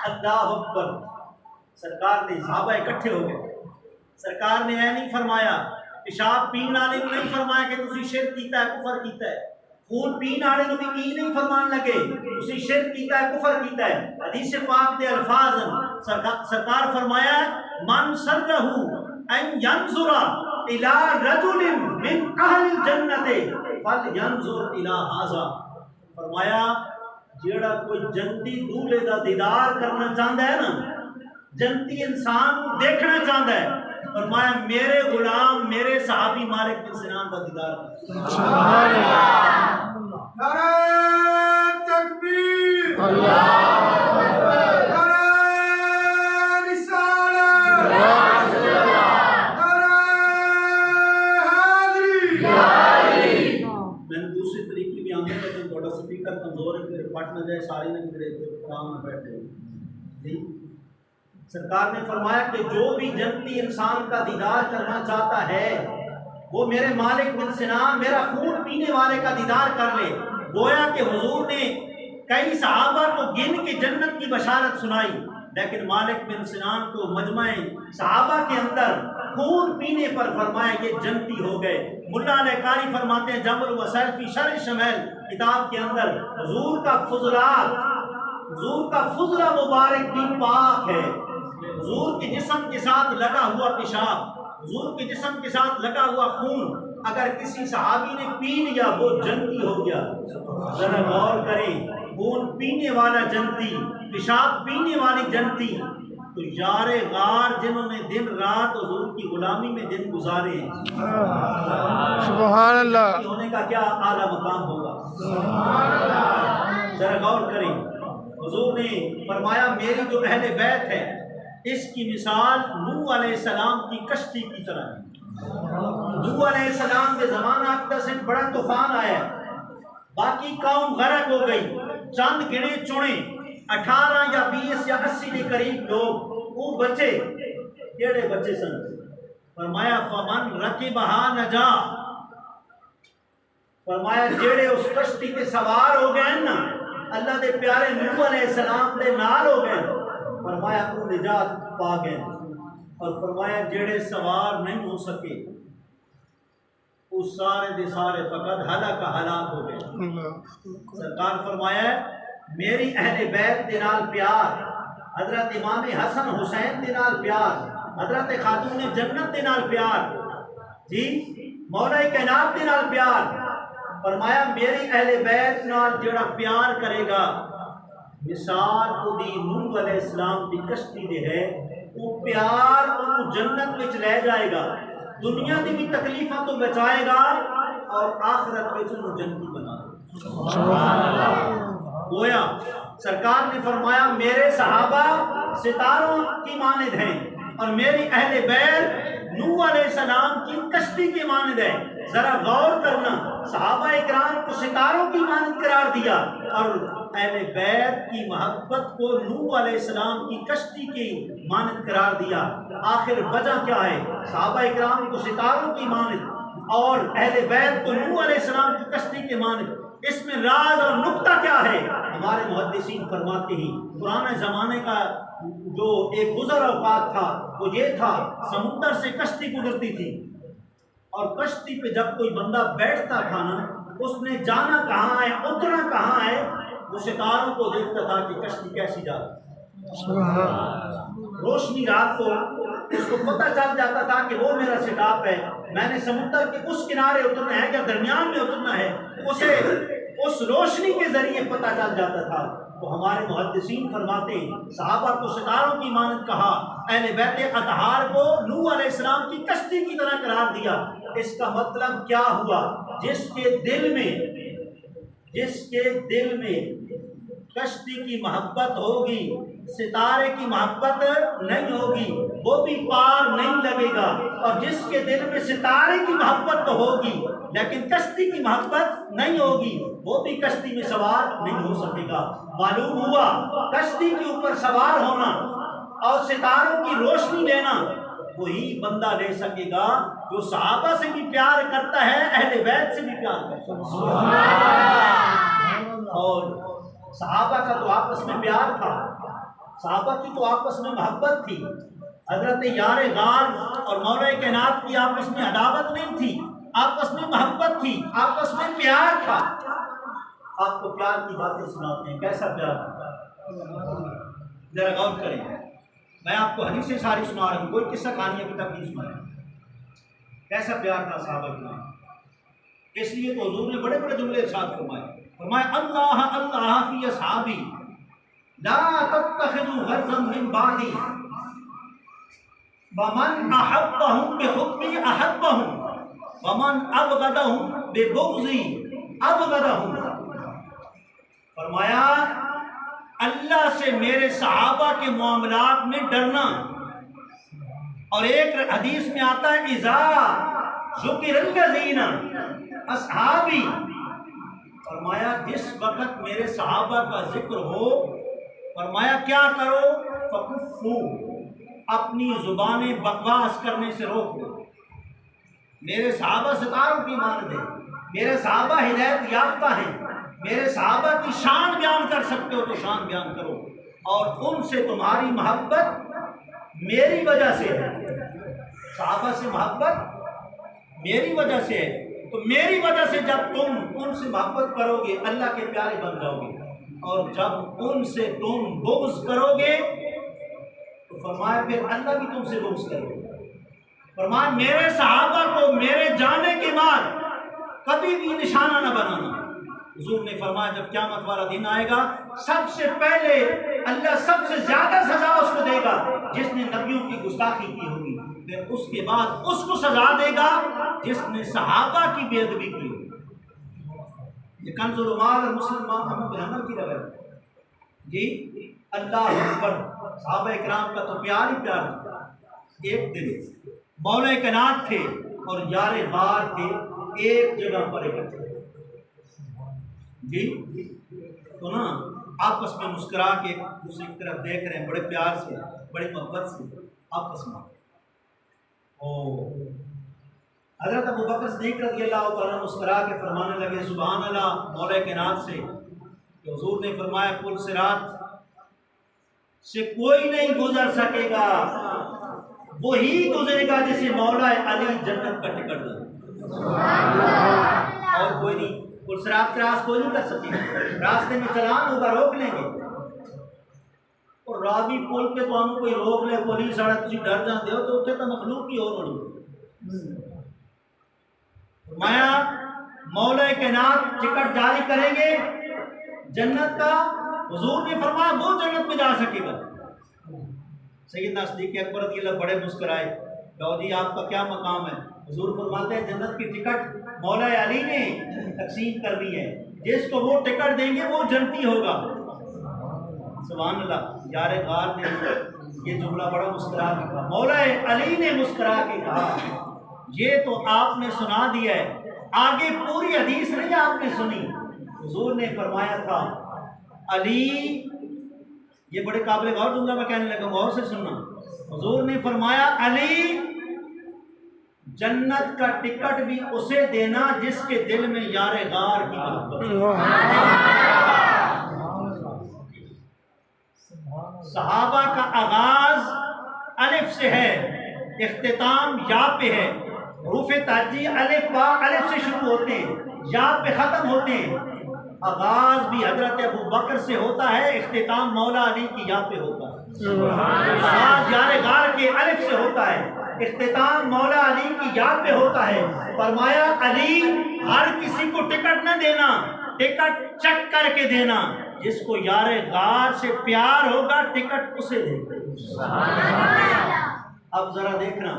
اللہ اکبر. سرکار نے صحابہ اکٹھے ہو گئے. سرکار نے یہ نہیں فرمایا پیشاب پین والے کو نہیں فرمایا کہ تسی شرک کیتا ہے کفر کیتا ہے. خون پین والے کو بھی کی نہیں فرمان لگے تسی شرک کیتا ہے کفر کیتا ہے. حدیث پاک دے الفاظ سرکار فرمایا من سرہ ان ينظر الى رجل من اہل الجنت فلینظر الى هذا. فرمایا جیڑا کوئی جنتی دولے دا دیدار کرنا چاہتا ہے نا، جنتی انسان کو دیکھنا چاہتا ہے، فرمایا میرے غلام میرے صحابی مالک بن سنان کا دیدار کرنا۔ سبحان اللہ، نعرہ تکبیر، اللہ نعرہ رسالت، نعرہ حیدری۔ میں نے دوسری طریقے بھی آنے لیکن تھوڑا سپیکر کمزور ہے کہ پھٹ نہ جائے، سارے نہ گرے قرآن میں بیٹھے جی۔ سرکار نے فرمایا کہ جو بھی جنتی انسان کا دیدار کرنا چاہتا ہے وہ میرے مالک بن سنان میرا خون پینے والے کا دیدار کر لے۔ گویا کہ حضور نے کئی صحابہ کو گن کے جنت کی بشارت سنائی، لیکن مالک بن سنان کو مجمع صحابہ کے اندر خون پینے پر فرمایا یہ جنتی ہو گئے۔ ملا علیہ قاری فرماتے ہیں جمل و سیل فی شرح شمیل کتاب کے اندر حضور کا فضلہ مبارک بھی پاک ہے۔ حضور کے جسم کے ساتھ لگا ہوا پیشاب، حضور کے جسم کے ساتھ لگا ہوا خون اگر کسی صحابی نے پی لیا وہ جنتی ہو گیا۔ ذرا غور کریں، خون پینے والا جنتی، پیشاب پینے والی جنتی، تو یار غار جنہوں نے دن رات حضور کی غلامی میں دن گزارے ہیں، سبحان اللہ، ہونے کا کیا اعلیٰ مقام ہوگا۔ ذرا غور کریں، حضور نے فرمایا میری جو اہل بیت ہے اس کی مثال نوح علیہ السلام کی کشتی کی طرح ہے۔ نوح علیہ السلام کے زمانہ اکثر سے بڑا طوفان آیا، باقی قوم غرق ہو گئی، چند گنے چنے 18 یا 20 یا 80 کے قریب لوگ وہ بچے، کیڑے بچے سن؟ فرمایا فمن رکبہا نجا، فرمایا جیڑے اس کشتی کے سوار ہو گئے نا، اللہ دے پیارے نوح علیہ السلام دے نال ہو گئے، فرمایا وہ نجات پا گئے، اور فرمایا جیڑے سوار نہیں ہو سکے وہ سارے دے سارے فقط ہلاک ہو گئے۔ سرکار فرمایا میری اہل بیت دے نال پیار، حضرت امام حسن حسین دے نال پیار، حضرت خاتون جنت دے نال پیار، جی مولا کائنات دے نال پیار، فرمایا میری اہل بیت نال جڑا پیار کرے گا مثال او دی نوح علیہ السلام دی کشتی دے ہے، وہ پیار انہوں جنت وچ لے جائے گا، دنیا دی بھی تکلیفوں تو بچائے گا اور آخرت وچ انہوں جنتی بنا دے۔ گویا سرکار نے فرمایا میرے صحابہ ستاروں کی مانند ہیں اور میری اہل بیت نوح علیہ السلام کی کشتی کی مانند ہے۔ ذرا غور کرنا، صحابہ اکرام کو ستاروں کی مانند قرار دیا اور اہل بیت کی محبت کو نوح علیہ السلام کی کشتی کی مانند قرار دیا۔ آخر وجہ کیا ہے؟ صحابہ اکرام کو ستاروں کی مانند اور اہل بیت کو نوح علیہ السلام کی کشتی کی مانند، اس میں راز اور نقطہ کیا ہے؟ ہمارے محدثین فرماتے ہیں پرانے زمانے کا جو ایک گزر اوقات تھا وہ یہ تھا، سمندر سے کشتی گزرتی تھی اور کشتی پہ جب کوئی بندہ بیٹھتا تھا نا، اس نے جانا کہاں ہے اترنا کہاں ہے، وہ ستاروں کو دیکھتا تھا کہ کشتی کیسی جا رہی ہے۔ روشنی رات کو اس کو پتہ چل جاتا تھا کہ وہ میرا سٹاپ ہے، میں نے سمندر کے اس کنارے اترنا ہے یا درمیان میں اترنا ہے، اسے اس روشنی کے ذریعے پتہ چل جاتا تھا۔ تو ہمارے محدثین فرماتے ہیں صحابہ کو ستاروں کی مانند کہا، اہل بیت اطہار کو نوح علیہ السلام کی کشتی کی طرح قرار دیا۔ اس کا مطلب کیا ہوا؟ جس کے دل میں کشتی کی محبت ہوگی، ستارے کی محبت نہیں ہوگی، وہ بھی پار نہیں لگے گا، اور جس کے دل میں ستارے کی محبت تو ہوگی لیکن کشتی کی محبت نہیں ہوگی، وہ بھی کشتی میں سوار نہیں ہو سکے گا۔ معلوم ہوا کشتی کے اوپر سوار ہونا اور ستاروں کی روشنی لینا وہی بندہ لے سکے گا جو صحابہ سے بھی پیار کرتا ہے، اہل بیت سے بھی پیار کرتا ہے۔ اور صحابہ کا تو آپس میں پیار تھا، صحابہ کی تو آپس میں محبت تھی، حضرت یار غار اور مولا کائنات کی آپس میں عداوت نہیں تھی، آپس میں محبت تھی، آپس میں پیار تھا۔ آپ کو پیار کی باتیں سناتے ہیں، کیسا پیار تھا؟ ذرا غور کریں، میں آپ کو حدیثیں ساری سنا رہا ہوں، کوئی قصہ کہانی ابھی تک نہیں سنا، کیسا پیار تھا صحابہ کرام۔ اس لیے تو حضور نے بڑے بڑے جملے ارشاد فرمائے، فرمایا اللہ اللہ فی اصحاب اصحابی لا تتخذوا غرضا من بعدی ومن احبهم بحبی احبهم ومن ابغضهم ببغضی ابغضهم. فرمایا اللہ سے میرے صحابہ کے معاملات میں ڈرنا. اور ایک حدیث میں آتا ہے اذا ذکر الذین اصحابی، فرمایا جس وقت میرے صحابہ کا ذکر ہو، فرمایا کیا کرو؟ فکفو، اپنی زبانیں بکواس کرنے سے روکو. میرے صحابہ ستاروں کی مانند ہیں، میرے صحابہ ہدایت یافتہ ہیں، میرے صحابہ کی شان بیان کر سکتے ہو تو شان بیان کرو، اور ان سے تمہاری محبت میری وجہ سے ہے. صحابہ سے محبت میری وجہ سے ہے، تو میری وجہ سے جب تم ان سے محبت کرو گے اللہ کے پیارے بن جاؤ گے، اور جب ان سے تم بغض کرو گے تو فرمایا پھر اللہ بھی تم سے بغض کرے گا. فرمایا میرے صحابہ کو میرے جانے کے بعد کبھی بھی نشانہ نہ بنانا. حضور نے فرمایا جب قیامت والا دن آئے گا سب سے پہلے اللہ سب سے زیادہ سزا اس کو دے گا جس نے نبیوں کی گستاخی کی ہوگی، پھر اس کے بعد اس کو سزا دے گا جس نے صحابہ کی بے ادبی کی ہوگی. یہ کنز العمال اور مسلم احمد بن حنبل کی روایت جی. اللہ اکبر، صحابہ کرام کا تو پیار ہی پیار تھا. ایک دن مولا کائنات تھے اور یار غار تھے ایک جگہ پر اکٹھے جی. تو نا آپس میں مسکرا کے دوسری طرف دیکھ رہے ہیں، بڑے پیار سے بڑی محبت سے آپس میں. حضرت ابو بکر صدیق رضی اللہ تعالیٰ مسکرا کے فرمانے لگے سبحان اللہ مولا کائنات سے کہ حضور نے فرمایا پل صراط سے کوئی نہیں گزر سکے گا، وہی گزرے گا جسے مولا علی جنت کا ٹکٹ دے، اور کوئی نہیں. پل صراط کراس کوئی نہیں کر سکے، راستے میں چلان ہوگا روک لیں گے. اور راوی پل کے تو ہم کوئی روک لے پولیس سڑک تھی ڈر جاتے ہو تو اتنے تو مخلوق کی اور ہوئی. فرمایا مولا کائنات ٹکٹ جاری کریں گے جنت کا. حضور نے فرمایا وہ جنت میں جا سکے گا. سیدنا صدیق اکبر رضی اللہ بڑے مسکرائے، کہو جی آپ کا کیا مقام ہے؟ حضور فرماتے ہیں جنت کی ٹکٹ مولا علی نے تقسیم کر دی ہے، جس کو وہ ٹکٹ دیں گے وہ جنتی ہوگا. سبحان اللہ. یار غار نے یہ جملہ بڑا مسکرا کے کہا، مولا علی نے مسکرا کے کہا یہ تو آپ نے سنا دیا ہے، آگے پوری حدیث نہیں آپ نے سنی. حضور نے فرمایا تھا علی، یہ بڑے قابل غور جملہ میں کہنے لگا، غور سے سننا. حضور نے فرمایا علی جنت کا ٹکٹ بھی اسے دینا جس کے دل میں یار غار کی محبت. صحابہ کا آغاز الف سے ہے، اختتام یا پہ ہے. حروف تہجی الف با الف سے شروع ہوتے ہیں، یا پہ ختم ہوتے ہیں. آغاز بھی حضرت ابو بکر سے ہوتا ہے، اختتام مولا علی کی یا پہ ہوتا ہے. آغاز یار غار کے الف سے ہوتا ہے، اختتام مولا علی کی یا پہ ہوتا ہے. فرمایا علی ہر کسی کو ٹکٹ نہ دینا، ٹکٹ چیک کر کے دینا. جس کو یار غار سے پیار ہوگا ٹکٹ اسے دے. اب ذرا دیکھنا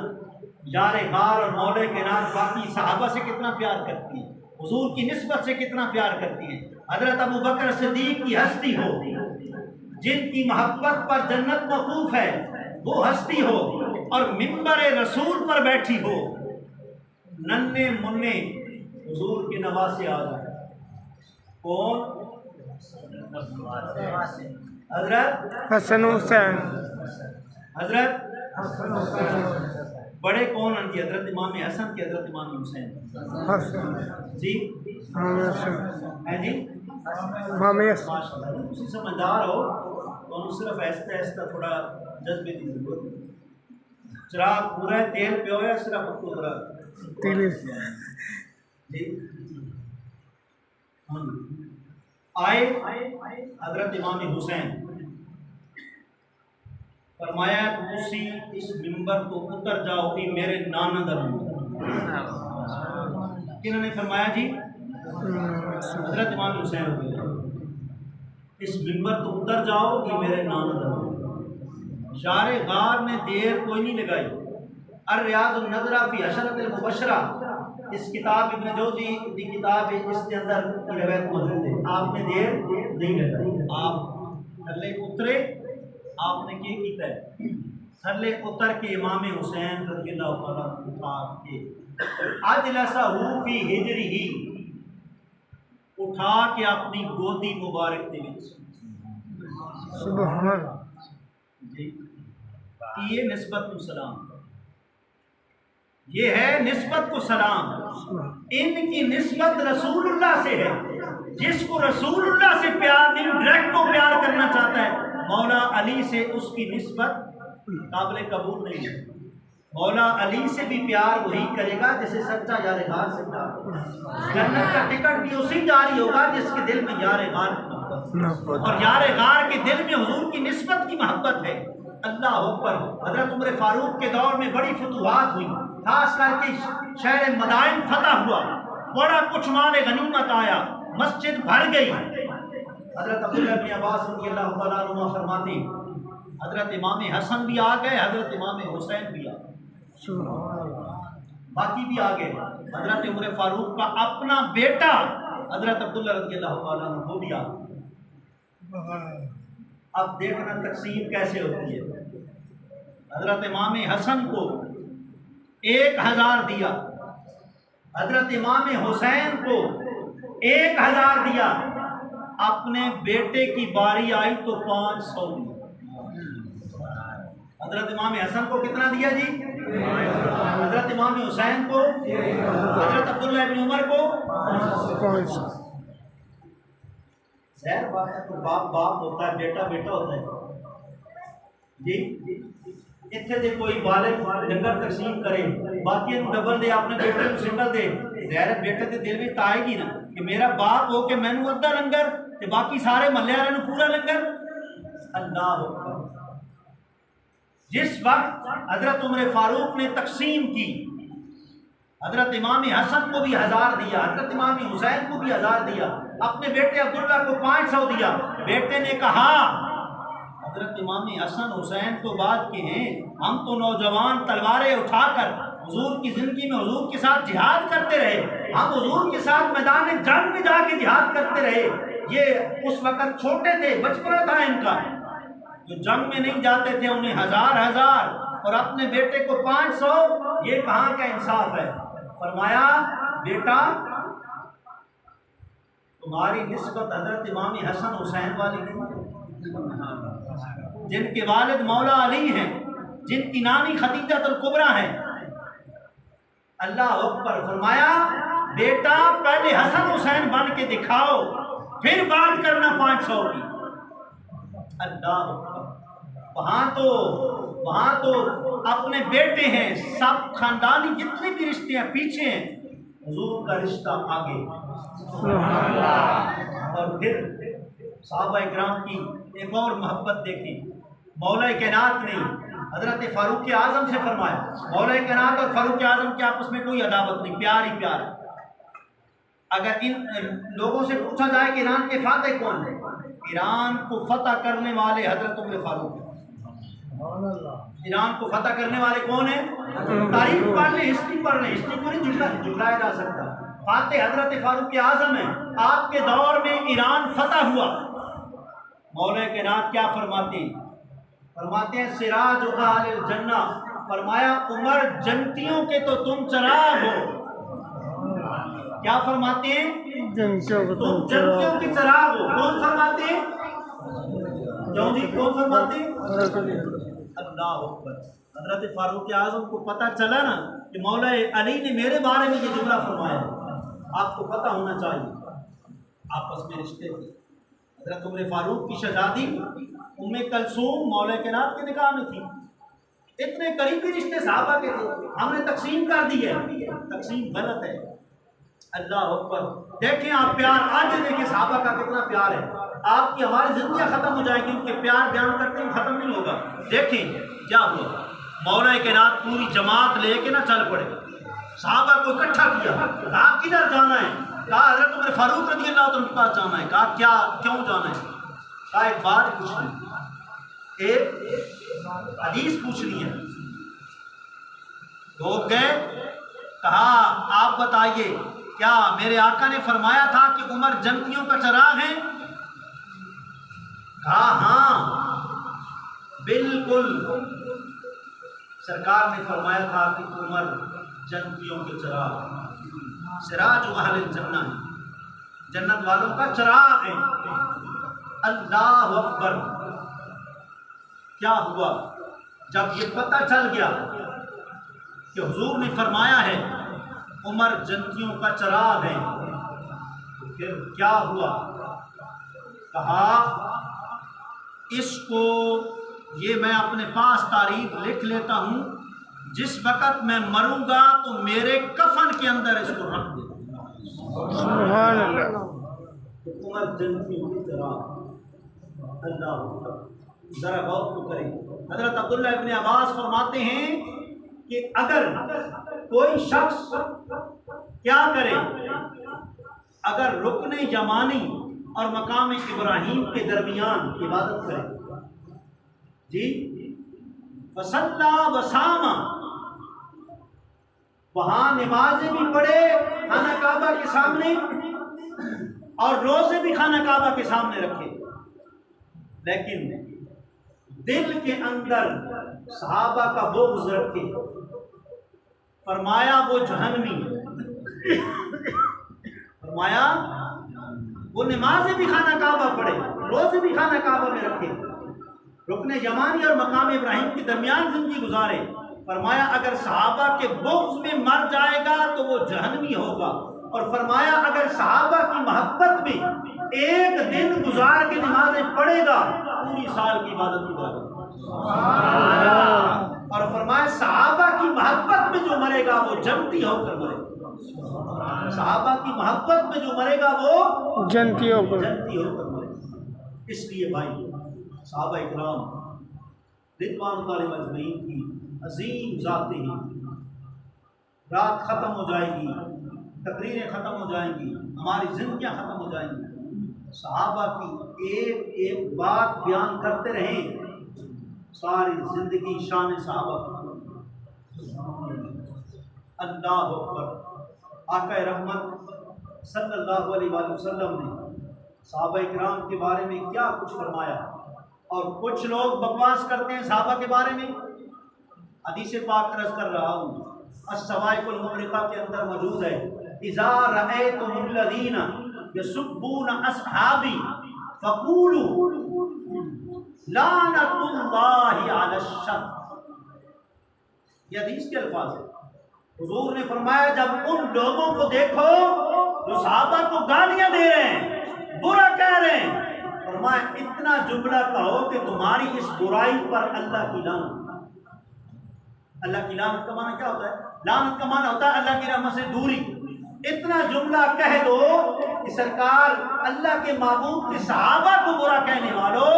یار غار اور مولا کائنات باقی صحابہ سے کتنا پیار کرتی ہیں، حضور کی نسبت سے کتنا پیار کرتی ہیں. حضرت ابو بکر صدیق کی ہستی ہو، جن کی محبت پر جنت موقوف ہے، وہ ہستی ہو اور منبر رسول پر بیٹھی ہو، ننھے مننے حضور کے نواسے آ گئے. کون؟ حضرت حسن حسین. حضرت بڑے کون ہیں جی؟ حضرت امام حسن کے حضرت امام حسین جی. ہے جی ماشاء اللہ. اسی سمجھدار ہو تو صرف ایسا ایسا تھوڑا جذبے کی ضرورت ہے. چراغ پورا ہے، تیل پہ ہوا صرف آپ کو ذرا جی. آئے حضرت امام حسین، فرمایا تسی اس منبر تو اتر جاؤ کہ میرے نانا در کنہوں نے فرمایا جی؟ حضرت امام حسین. اس منبر تو اتر جاؤ کہ میرے نام دو۔ شار غار نے دیر کوئی نہیں لگائی۔ الریاض النظرہ فی عشرۃ المبشرہ، اس کتاب ابن جوزی کی کتاب ہے، اس کے اندر یہ روایت موجود ہے۔ آپ نے دیر نہیں لگائی، آپ تھلے اترے، آپ نے کیا کیتا ہے؟ تھلے اتر کے امام حسین رضی اللہ تعالیٰ اٹھا کے اجلسہ فی ہجرہ، اٹھا کے اپنی گودی مبارک دے وچ۔ سبحان جی یہ نسبت کو سلام، یہ ہے نسبت کو سلام۔ ان کی نسبت رسول اللہ سے ہے۔ جس کو رسول اللہ سے پیار نہیں، ڈائریکٹ کو پیار کرنا چاہتا ہے، مولا علی سے اس کی نسبت قابل قبول نہیں ہے۔ مولا علی سے بھی پیار وہی کرے گا جسے سچا یار غار سے پیار ہوگا۔ جنت کا ٹکٹ بھی اسی جاری ہوگا جس کے دل میں یار غار کی محبت، اور یار غار کے دل میں حضور کی نسبت کی محبت ہے۔ اللہ اکبر۔ حضرت عمر فاروق کے دور میں بڑی فتوحات ہوئی، خاص کر کے شہر مدائن فتح ہوا، بڑا کچھ مال غنیمت آیا، مسجد بھر گئی۔ حضرت عبداللہ بن عباس رضی اللہ تعالیٰ عنہ فرماتے ہیں حضرت امام حسن بھی آ گئے، حضرت امام حسین بھی آ گئے، باقی بھی آ گئے۔ حضرت عمر فاروق کا اپنا بیٹا حضرت عبداللہ رضی اللہ تعالیٰ عنہ وہ بھی آ گئے۔ اب دیکھنا تقسیم کیسے ہوتی ہے۔ حضرت امام حسن کو 1000 دیا، حضرت امام حسین کو 1000 دیا، اپنے بیٹے کی باری آئی تو 500 دیا۔ حضرت امام حسن کو کتنا دیا جی؟ حضرت امام حسین کو، حضرت عبداللہ بن عمر کو 500۔ ظاہر بات ہے، تو باپ باپ ہوتا ہے، بیٹا بیٹا ہوتا ہے جی۔ اتنے دے کوئی بالغ لنگر تقسیم کرے، باقی ڈبل دے، اپنے بیٹے کو سنگل دے، ظاہر بیٹے کے دل میں آئے گی نا کہ میرا باپ ہو کے میں نے ادھا لنگر تے باقی سارے محلے والے نے پورا لنگر۔ اللہ اکبر۔ جس وقت حضرت عمر فاروق نے تقسیم کی، حضرت امام حسن کو بھی 1000 دیا، حضرت امام حسین کو بھی 1000 دیا، اپنے بیٹے عبداللہ کو 500 دیا۔ بیٹے نے کہا حضرت امام حسن حسین تو بات کے ہیں، ہم تو نوجوان تلواریں اٹھا کر حضور کی زندگی میں حضور کے ساتھ جہاد کرتے رہے، ہم حضور کے ساتھ میدان جنگ میں جا کے جہاد کرتے رہے۔ یہ اس وقت چھوٹے تھے، بچپنا تھا ان کا، جو جنگ میں نہیں جاتے تھے انہیں 1000 اور اپنے بیٹے کو 500، یہ کہاں کا انصاف ہے؟ فرمایا بیٹا تمہاری نسبت حضرت امام حسن حسین والی نہیں، جن کے والد مولا علی ہیں، جن کی نانی خدیجہ الکبریٰ ہیں۔ اللہ اکبر۔ فرمایا بیٹا پہلے حسن حسین بن کے دکھاؤ، پھر بات کرنا 500 کی۔ اللہ اکبر۔ وہاں تو اپنے بیٹے ہیں، سب خاندانی جتنے بھی رشتے ہیں پیچھے ہیں، حضور کا رشتہ آگے۔ اور پھر صحابہ اکرام کی ایک اور محبت دیکھیں، مولا کائنات نے حضرت فاروق اعظم سے فرمایا، مولا کائنات اور فاروق اعظم کے آپس میں کوئی عداوت نہیں، پیار ہی پیار ہے۔ اگر ان لوگوں سے پوچھا جائے کہ ایران کے فاتح کون ہیں، ایران کو فتح کرنے والے حضرت عمر فاروق ہیں۔ ایران کو فتح کرنے والے کون ہیں؟ تاریخ پڑھ لیں، ہسٹری پڑھ لیں، ہسٹری کو نہیں جھٹلایا جا سکتا۔ فاتح حضرت فاروق اعظم ہیں۔ آپ کے دور میں ایران فتح ہوا۔ مولا کائنات کیا فرماتے ہیں؟ فرماتے ہیں سراج اہل الجنہ، فرمایا عمر جنتیوں کے تو تم چراغ ہو۔ کیا فرماتے ہیں؟ تم جنتیوں کے چراغ ہو۔ کون فرماتے ہیں؟ کیوں جی کون فرماتے ہیں؟ اللہ اکبر۔ حضرت فاروق اعظم کو پتہ چلا نا کہ مولا علی نے میرے بارے میں یہ جملہ فرمایا ہے، آپ کو پتہ ہونا چاہیے۔ آپس میں رشتے تھے۔ حضرت عمر فاروق کی شہزادی ام کلثوم مولا کائنات کے نکاح میں تھی۔ اتنے قریبی رشتے صحابہ کے تھے، ہم نے تقسیم کر دی ہے، تقسیم غلط ہے۔ اللہ اکبر۔ دیکھیں آپ پیار، آج دیکھیں صحابہ کا کتنا پیار ہے۔ آپ کی ہماری زندگیاں ختم ہو جائیں گی، ان کے پیار بیان کرتے ہیں ختم نہیں ہوگا۔ دیکھیں کیا ہوا، مولا کائنات پوری جماعت لے کے نہ چل پڑے، صحابہ کو اکٹھا کیا، کہا کدھر جانا ہے؟ کہا حضرت عمر فاروق رضی اللہ عنہ کے پاس جانا ہے۔ کہا کیا، کیوں جانا ہے؟ کہا ایک بات پوچھنی، ایک حدیث پوچھنی ہے۔ لوگ گئے، کہا آپ بتائیے کیا میرے آقا نے فرمایا تھا کہ عمر جنتیوں کا چراغ ہے؟ کہا ہاں بالکل، سرکار نے فرمایا تھا کہ عمر جنتیوں کے چراغ، سراج اہل الجنہ ہے، جنت والوں کا چراغ ہے۔ اللہ اکبر! کیا ہوا جب یہ پتہ چل گیا کہ حضور نے فرمایا ہے عمر جنتیوں کا چراغ ہے، تو پھر کیا ہوا؟ کہا اس کو یہ میں اپنے پاس تاریخ لکھ لیتا ہوں، جس وقت میں مروں گا تو میرے کفن کے اندر اس کو رکھ دے۔ سبحان اللہ۔ عمر جنتیوں کی چراغ، اللہ اکبر! ذرا غور تو کریں۔ حضرت عبداللہ ابن عباس فرماتے ہیں کہ اگر کوئی شخص کیا کرے، اگر رکن یمانی اور مقام ابراہیم کے درمیان عبادت کرے، جی فصلی وصام، وہاں نمازیں بھی پڑھے خانہ کعبہ کے سامنے اور روزے بھی خانہ کعبہ کے سامنے رکھے، لیکن دل کے اندر صحابہ کا بغض رکھے، فرمایا وہ جہنمی، فرمایا وہ نمازیں بھی خانہ کعبہ پڑھے، روزے بھی خانہ کعبہ میں رکھے، رکن یمانی اور مقام ابراہیم کے درمیان زندگی گزارے، فرمایا اگر صحابہ کے بغض میں مر جائے گا تو وہ جہنمی ہوگا، اور فرمایا اگر صحابہ کی محبت میں ایک دن گزار کے نمازیں پڑھے گا پوری سال کی عبادت کی برابر، اور فرمایا صحابہ کی محبت میں جو مرے گا وہ جنتی ہو کر مرے گا، صحابہ کی محبت میں جو مرے گا وہ جنتی ہو کر مرے گا۔ اس لیے بھائی صحابہ اکرام رضوان اللہ اجمعین کی عظیم ذاتیں ہیں، رات ختم ہو جائے گی، تقریریں ختم ہو جائیں گی، ہماری زندگیاں ختم ہو جائیں گی، صحابہ کی ایک ایک بات بیان کرتے رہیں، ساری زندگی شان صحابہ۔ اللہ اکبر! آقا رحمت صلی اللہ علیہ وآلہ وسلم نے صحابہ کرام کے بارے میں کیا کچھ فرمایا، اور کچھ لوگ بکواس کرتے ہیں صحابہ کے بارے میں۔ حدیث پاک عرض کر رہا ہوں، الصواعق المغرقہ کے اندر موجود ہے، اذا رأیتم الذین یسبون اصحابی فقولوا لعنت اللہ علی الشر۔ یہ حدیث کے الفاظ ہیں۔ حضور نے فرمایا جب ان لوگوں کو دیکھو جو صحابہ کو گالیاں دے رہے ہیں، برا کہہ رہے ہیں، فرمایا اتنا جملہ کہو کہ تمہاری اس برائی پر اللہ کی لعنت۔ اللہ کی لعنت کا معنی کیا ہوتا ہے؟ لعنت کا معنی ہوتا ہے اللہ کی رحمت سے دوری۔ اتنا جملہ کہہ دو کہ سرکار اللہ کے معبود کے صحابہ کو برا کہنے والوں،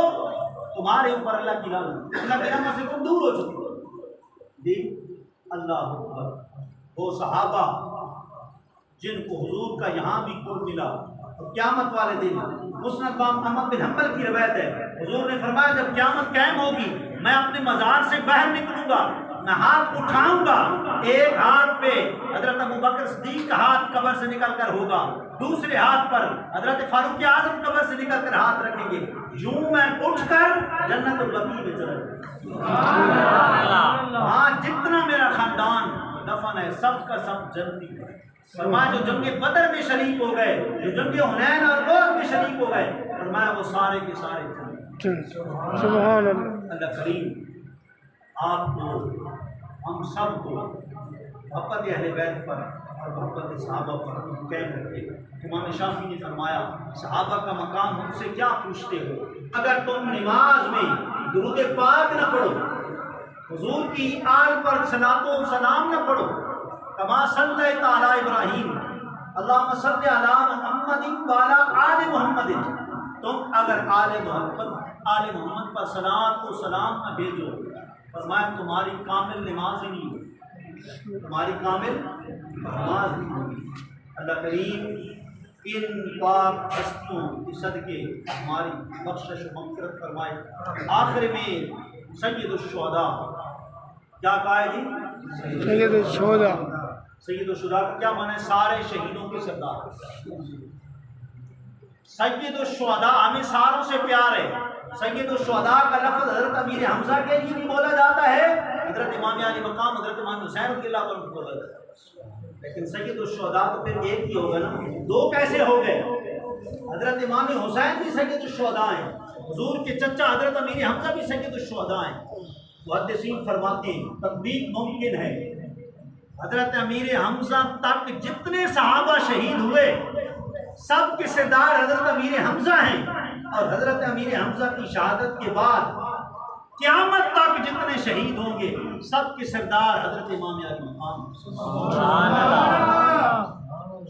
تمہارے اوپر اللہ کی لعنت، اللہ کی رحمت سے تم دور ہو چکے ہو۔ جی اللہ اکبر! وہ صحابہ جن کو حضور کا یہاں بھی قرب ملا، اور قیامت والے دن مسند امام احمد بن حنبل کی روایت ہے، حضور نے فرمایا جب قیامت قائم ہوگی میں اپنے مزار سے باہر نکلوں گا، میں ہاتھ اٹھاؤں گا، ایک ہاتھ پہ حضرت ابوبکر صدیق کا ہاتھ قبر سے نکل کر ہوگا، دوسرے ہاتھ پر حضرت فاروق اعظم قبر سے نکل کر ہاتھ رکھیں گے، یوں میں اٹھ کر جنت البقیع میں چلا جاؤں گا۔ ہاں جتنا میرا خاندان دفن ہے سب کا سب جنتی ہے۔ فرمایا جو جنگ بدر میں شریک ہو گئے، جو جنگ حنین اور احد میں شریک ہو گئے، فرمایا وہ سارے کے سارے جنتی۔ سبحان اللہ۔ اللہ کریم آپ کو ہم سب کو محبت اہل بیت پر اور محبت صحابہ پر قائم رکھے۔ امام شافعی نے فرمایا صحابہ کا مقام مجھ سے کیا پوچھتے ہو، اگر تم نماز میں درود پاک نہ پڑھو، حضور کی آل پر صلاۃ و سلام نہ پڑھو، کما صلیت علی ابراہیم اللہم صلی علی محمد وعلی آل محمد، تم اگر آل محمد پر صلاۃ و سلام نہ بھیجو، فرمایا تمہاری کامل نماز ہی نہیں ہوگی، تمہاری کامل نماز نہیں ہوگی۔ اللہ کریم ان پاک ہستیوں کے صدقے ہماری بخشش و مغفرت فرمائے۔ آخر میں سید الشہداء کیا کہا ہے جی؟ سید الشہداء، سید الشہداء کا کیا معنی ہے؟ سارے شہیدوں کے سردار۔ سید الشہداء ہمیں ساروں سے پیار ہے۔ سید الشہداء کا لفظ حضرت امیر حمزہ کے لیے بھی بولا جاتا ہے، حضرت امام علی مقام حضرت امام حسین رضی اللہ عنہ کو بولا جاتا ہے، لیکن سید الشہداء تو پھر ایک ہی ہوگا نا، دو کیسے ہو گئے؟ حضرت امام حسین بھی سید الشہداء ہیں، حضور کے چچا حضرت امیر حمزہ بھی سید الشہداء ہیں۔ محدثین فرماتے ہیں تطبیق ممکن ہے، حضرت امیر حمزہ تک جتنے صحابہ شہید ہوئے سب کے سردار حضرت امیر حمزہ ہیں، اور حضرت امیر حمزہ کی شہادت کے بعد قیامت تک جتنے شہید ہوں گے سب کے سردار حضرت امام علی مقام۔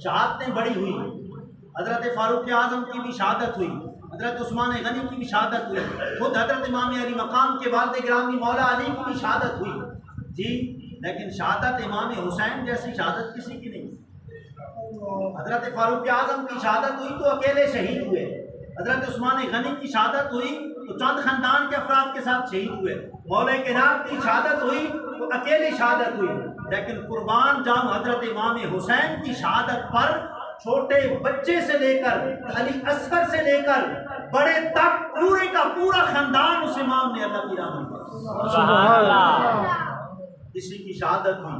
شہادتیں بڑی ہوئی، حضرت فاروق اعظم کی بھی شہادت ہوئی، حضرت عثمان غنی کی بھی شہادت ہوئی، خود حضرت امام علی مقام کے والد گرامی مولا علی کی بھی شہادت ہوئی جی، لیکن شہادت امام حسین جیسی شہادت کسی کی نہیں۔ حضرت فاروق اعظم کی شہادت ہوئی تو اکیلے شہید ہوئے، حضرت عثمان غنی کی شہادت ہوئی تو چند خاندان کے افراد کے ساتھ شہید ہوئے، مولا کائنات کی شہادت ہوئی تو اکیلی شہادت ہوئی، لیکن قربان جاؤں حضرت امام حسین کی شہادت پر چھوٹے بچے سے لے کر علی اصغر سے لے کر بڑے تک پورے کا پورا خاندان اس امام نے اللہ کی راہ میں کسی کی شہادت ہوئی۔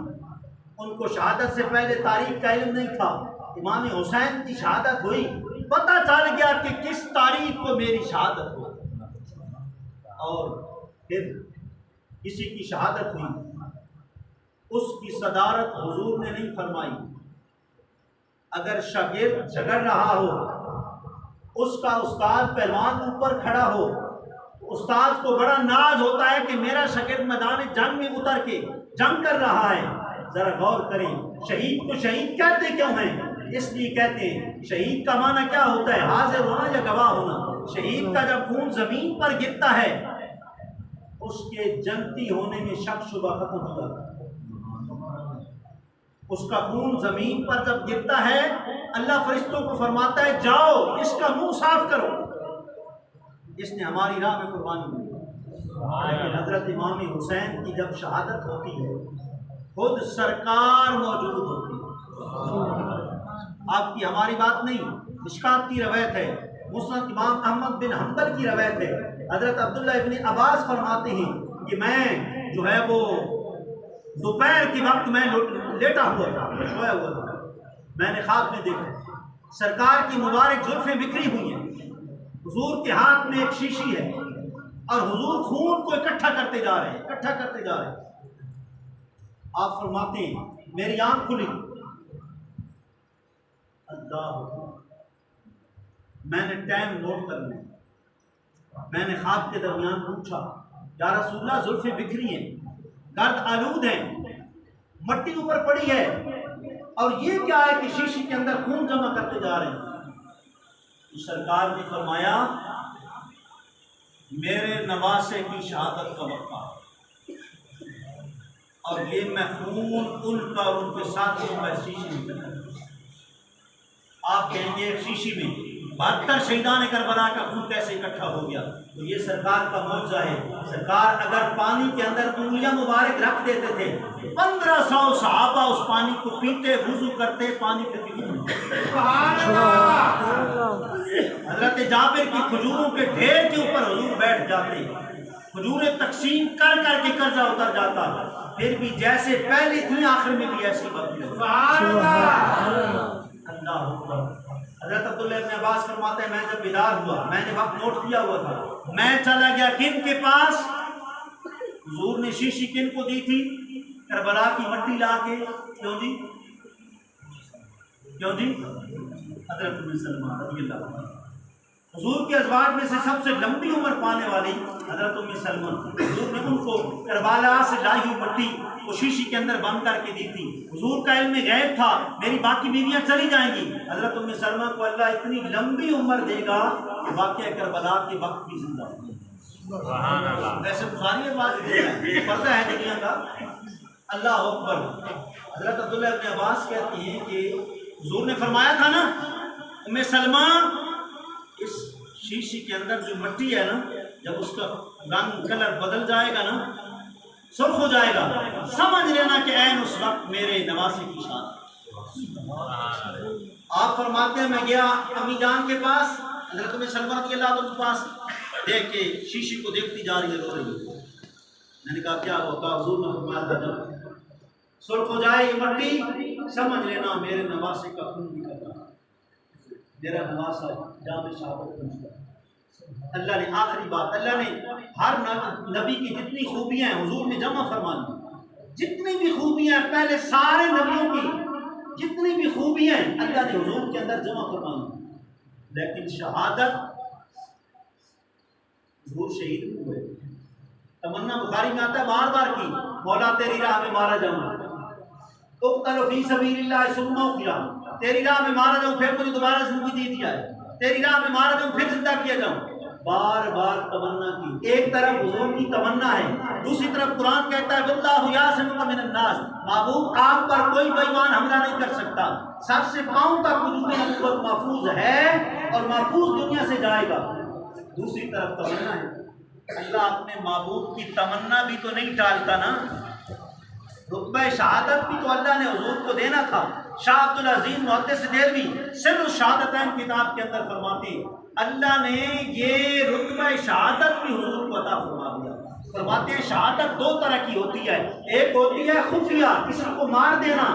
ان کو شہادت سے پہلے تاریخ کا علم نہیں تھا، امام حسین کی شہادت ہوئی، پتہ چل گیا کہ کس تاریخ کو میری شہادت ہو، اور پھر کسی کی شہادت ہوئی، اس کی صدارت حضور نے نہیں فرمائی۔ اگر شاگرد جھگڑ رہا ہو، اس کا استاد پہلوان اوپر کھڑا ہو، استاد کو بڑا ناز ہوتا ہے کہ میرا شاگرد میدان جنگ میں اتر کے جنگ کر رہا ہے۔ ذرا غور کریں، شہید کو شہید کہتے کیوں ہیں؟ اس لیے کہتے ہیں شہید کا معنی کیا ہوتا ہے؟ حاضر ہونا یا گواہ ہونا۔ شہید کا جب خون زمین پر گرتا ہے اس کے جنتی ہونے میں شک شبہ ختم ہو جاتا ہے۔ اس کا خون زمین پر جب گرتا ہے اللہ فرشتوں کو فرماتا ہے جاؤ اس کا منہ صاف کرو، اس نے ہماری راہ میں قربانی دی۔ لیکن حضرت امام حسین کی جب شہادت ہوتی ہے خود سرکار موجود ہوتی ہے، آپ کی ہماری بات نہیں، مشکات کی روایت ہے، مسند امام احمد بن حنبل کی روایت ہے، حضرت عبداللہ ابن عباس فرماتے ہیں کہ میں جو ہے وہ دوپہر کے وقت میں لیٹا ہوا تھا، سویا ہوا تھا، میں نے خواب میں دیکھا سرکار کی مبارک زلفیں بکھری ہوئی ہیں، حضور کے ہاتھ میں ایک شیشی ہے اور حضور خون کو اکٹھا کرتے جا رہے ہیں، اکٹھا کرتے جا رہے ہیں۔ آپ فرماتے ہیں میری آنکھ کھلی، اللہ، میں نے ٹائم نوٹ کر لیا، میں نے خواب کے درمیان پوچھا یا رسول اللہ زلفیں بکھری ہیں، گرد آلود ہیں، مٹی اوپر پڑی ہے، اور یہ کیا ہے کہ شیشی کے اندر خون جمع کرتے جا رہے ہیں؟ سرکار نے فرمایا میرے نواسے کی شہادت کا وقت آ، اور یہ میں خون ان کا اور ان کے ساتھیوں میں شیشی میں کرتا ہوں۔ آپ کہیں گے ایک شیشی میں 72 شہیدان کربلا کا خون کیسے اکٹھا ہو گیا؟ تو یہ سرکار کا معجزہ ہے۔ سرکار اگر پانی کے اندر انگلیاں مبارک رکھ دیتے تھے 1500 صحابہ اس پانی کو پیتے، وضو کرتے، پانی پہ حضرت جابر کی کھجوروں کے ڈھیر کے اوپر حضور بیٹھ جاتے، کھجوریں تقسیم کر کر کے قرضہ اتر جاتا، پھر بھی جیسے پہلی تھی آخر میں بھی ایسی بات نہیں۔ اللہ اکبر۔ حضرت عبداللہ ابن عباس فرماتے ہیں میں جب بیدار ہوا، میں نے وقت نوٹ کیا ہوا تھا، میں چلا گیا کن کے پاس؟ حضور نے شیشی کن کو دی تھی؟ کربلا کی مٹی لا کے۔ کیوں جی؟ کیوں جی؟ حضرت ام سلمہ رضی اللہ عنہ، حضور کے ازواج میں سے سب سے لمبی عمر پانے والی حضرت ام سلمہ، حضور نے ان کو کربلا سے لائی ہوئی مٹی وہ شیشی کے اندر بند کر کے دی تھی۔ حضور کا علم غیب تھا میری باقی بیویاں چلی جائیں گی، حضرت ام سلمہ کو اللہ اتنی لمبی عمر دے گا کہ واقعہ کربلا کے وقت بھی زندہ ہو۔ ویسے بخاری بات پردہ ہے دنیا کا۔ اللہ اکبر۔ حضرت عبداللہ ابن عباس کہتے ہیں کہ حضور نے فرمایا تھا نا ام سلمہ اس شیشی کے اندر جو مٹی ہے نا، جب اس کا رنگ کلر بدل جائے گا نا، سرخ ہو جائے گا، سمجھ لینا کہ عین اس وقت میرے نواسے کی شان۔ آپ فرماتے ہیں میں گیا امی جان کے پاس، حضرت ام سلمہ رضی اللہ عنہ کے پاس، دیکھ کے شیشی کو دیکھتی جا رہی ہے، رو رہی ہے۔ میں نے کہا کیا ہوا؟ کہا حضور نے فرمایا تھا جب سرخ ہو جائے یہ مٹی، سمجھ لینا میرے نواسے کا خون نکل رہا، میرا نواسا جام شہادت پہنچ گیا۔ اللہ نے آخری بات، اللہ نے ہر نبی کی جتنی خوبیاں ہیں حضور نے جمع فرما لی، جتنی بھی خوبیاں ہیں پہلے سارے نبیوں کی جتنی بھی خوبیاں ہیں اللہ نے حضور کے اندر جمع فرما لی، لیکن شہادت حضور شہید ہوئے۔ تمنا بخاری میں آتا ہے بار بار کی، مولا تیری راہ میں مارا جاؤں، اقتل فی سبیل اللہ ثم احیا، تیری راہ میں مارا جاؤں پھر مجھے دوبارہ زندگی دے دیا ہے، تیری راہ میں مارا جاؤں پھر زندہ کیا جاؤں، بار بار تمنا کی۔ ایک طرف حضور کی تمنا ہے، دوسری طرف قرآن کہتا ہے واللہ یعصمک من الناس، محبوب آپ پر کوئی بے ایمان حملہ نہیں کر سکتا، سر سے پاؤں تک وجود نبوت محفوظ ہے اور محفوظ دنیا سے جائے گا۔ دوسری طرف تمنا ہے، اللہ اپنے محبوب کی تمنا بھی تو نہیں ٹالتا نا، رتبہ شہادت بھی تو اللہ نے حضور کو دینا تھا۔ شاہ عبدالعزیز محدث دہلوی سر الشہادتین کتاب کے اندر فرماتے ہیں اللہ نے یہ رتبہ شہادت بھی حضور کو عطا فرما دیا۔ فرماتے ہیں شہادت دو طرح کی ہوتی ہے، ایک ہوتی ہے خفیہ کسی کو مار دینا،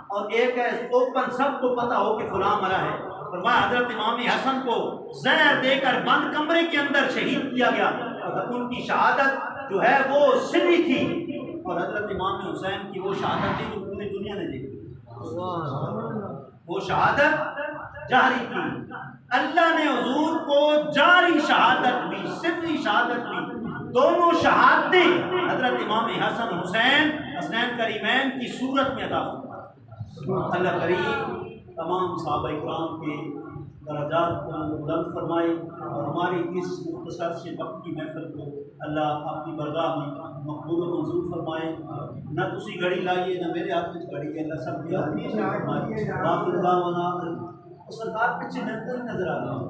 اور ایک ہے اوپن سب کو پتہ ہو کہ فلاں مرا ہے۔ فرمایا حضرت امام حسن کو زہر دے کر بند کمرے کے اندر شہید کیا گیا، اور ان کی شہادت جو ہے وہ سری تھی، اور حضرت امام حسین کی وہ شہادت تھی جو پوری دنیا نے دیکھی، وہ شہادت جاری کی۔ اللہ نے حضور کو جاری شہادت بھی سری شہادت بھی دونوں شہادتیں حضرت امام حسن حسین حسنین کریمین کی صورت میں عطا فرمایا۔ اللہ کریم تمام صحابہ کرام کے درجات کو بلند فرمائے، اور ہماری اس مختصر سے وقت کی محفل کو اللہ اپنی برگاہ میں مقبول و منظور فرمائے۔ نہ تسی گھڑی لائیے نہ میرے ہاتھ میں گھڑی ہے، اللہ سب کی ہاتھ میں فرمائے۔ باقی اللہ سرکار پیچھے نظر آ رہا ہے۔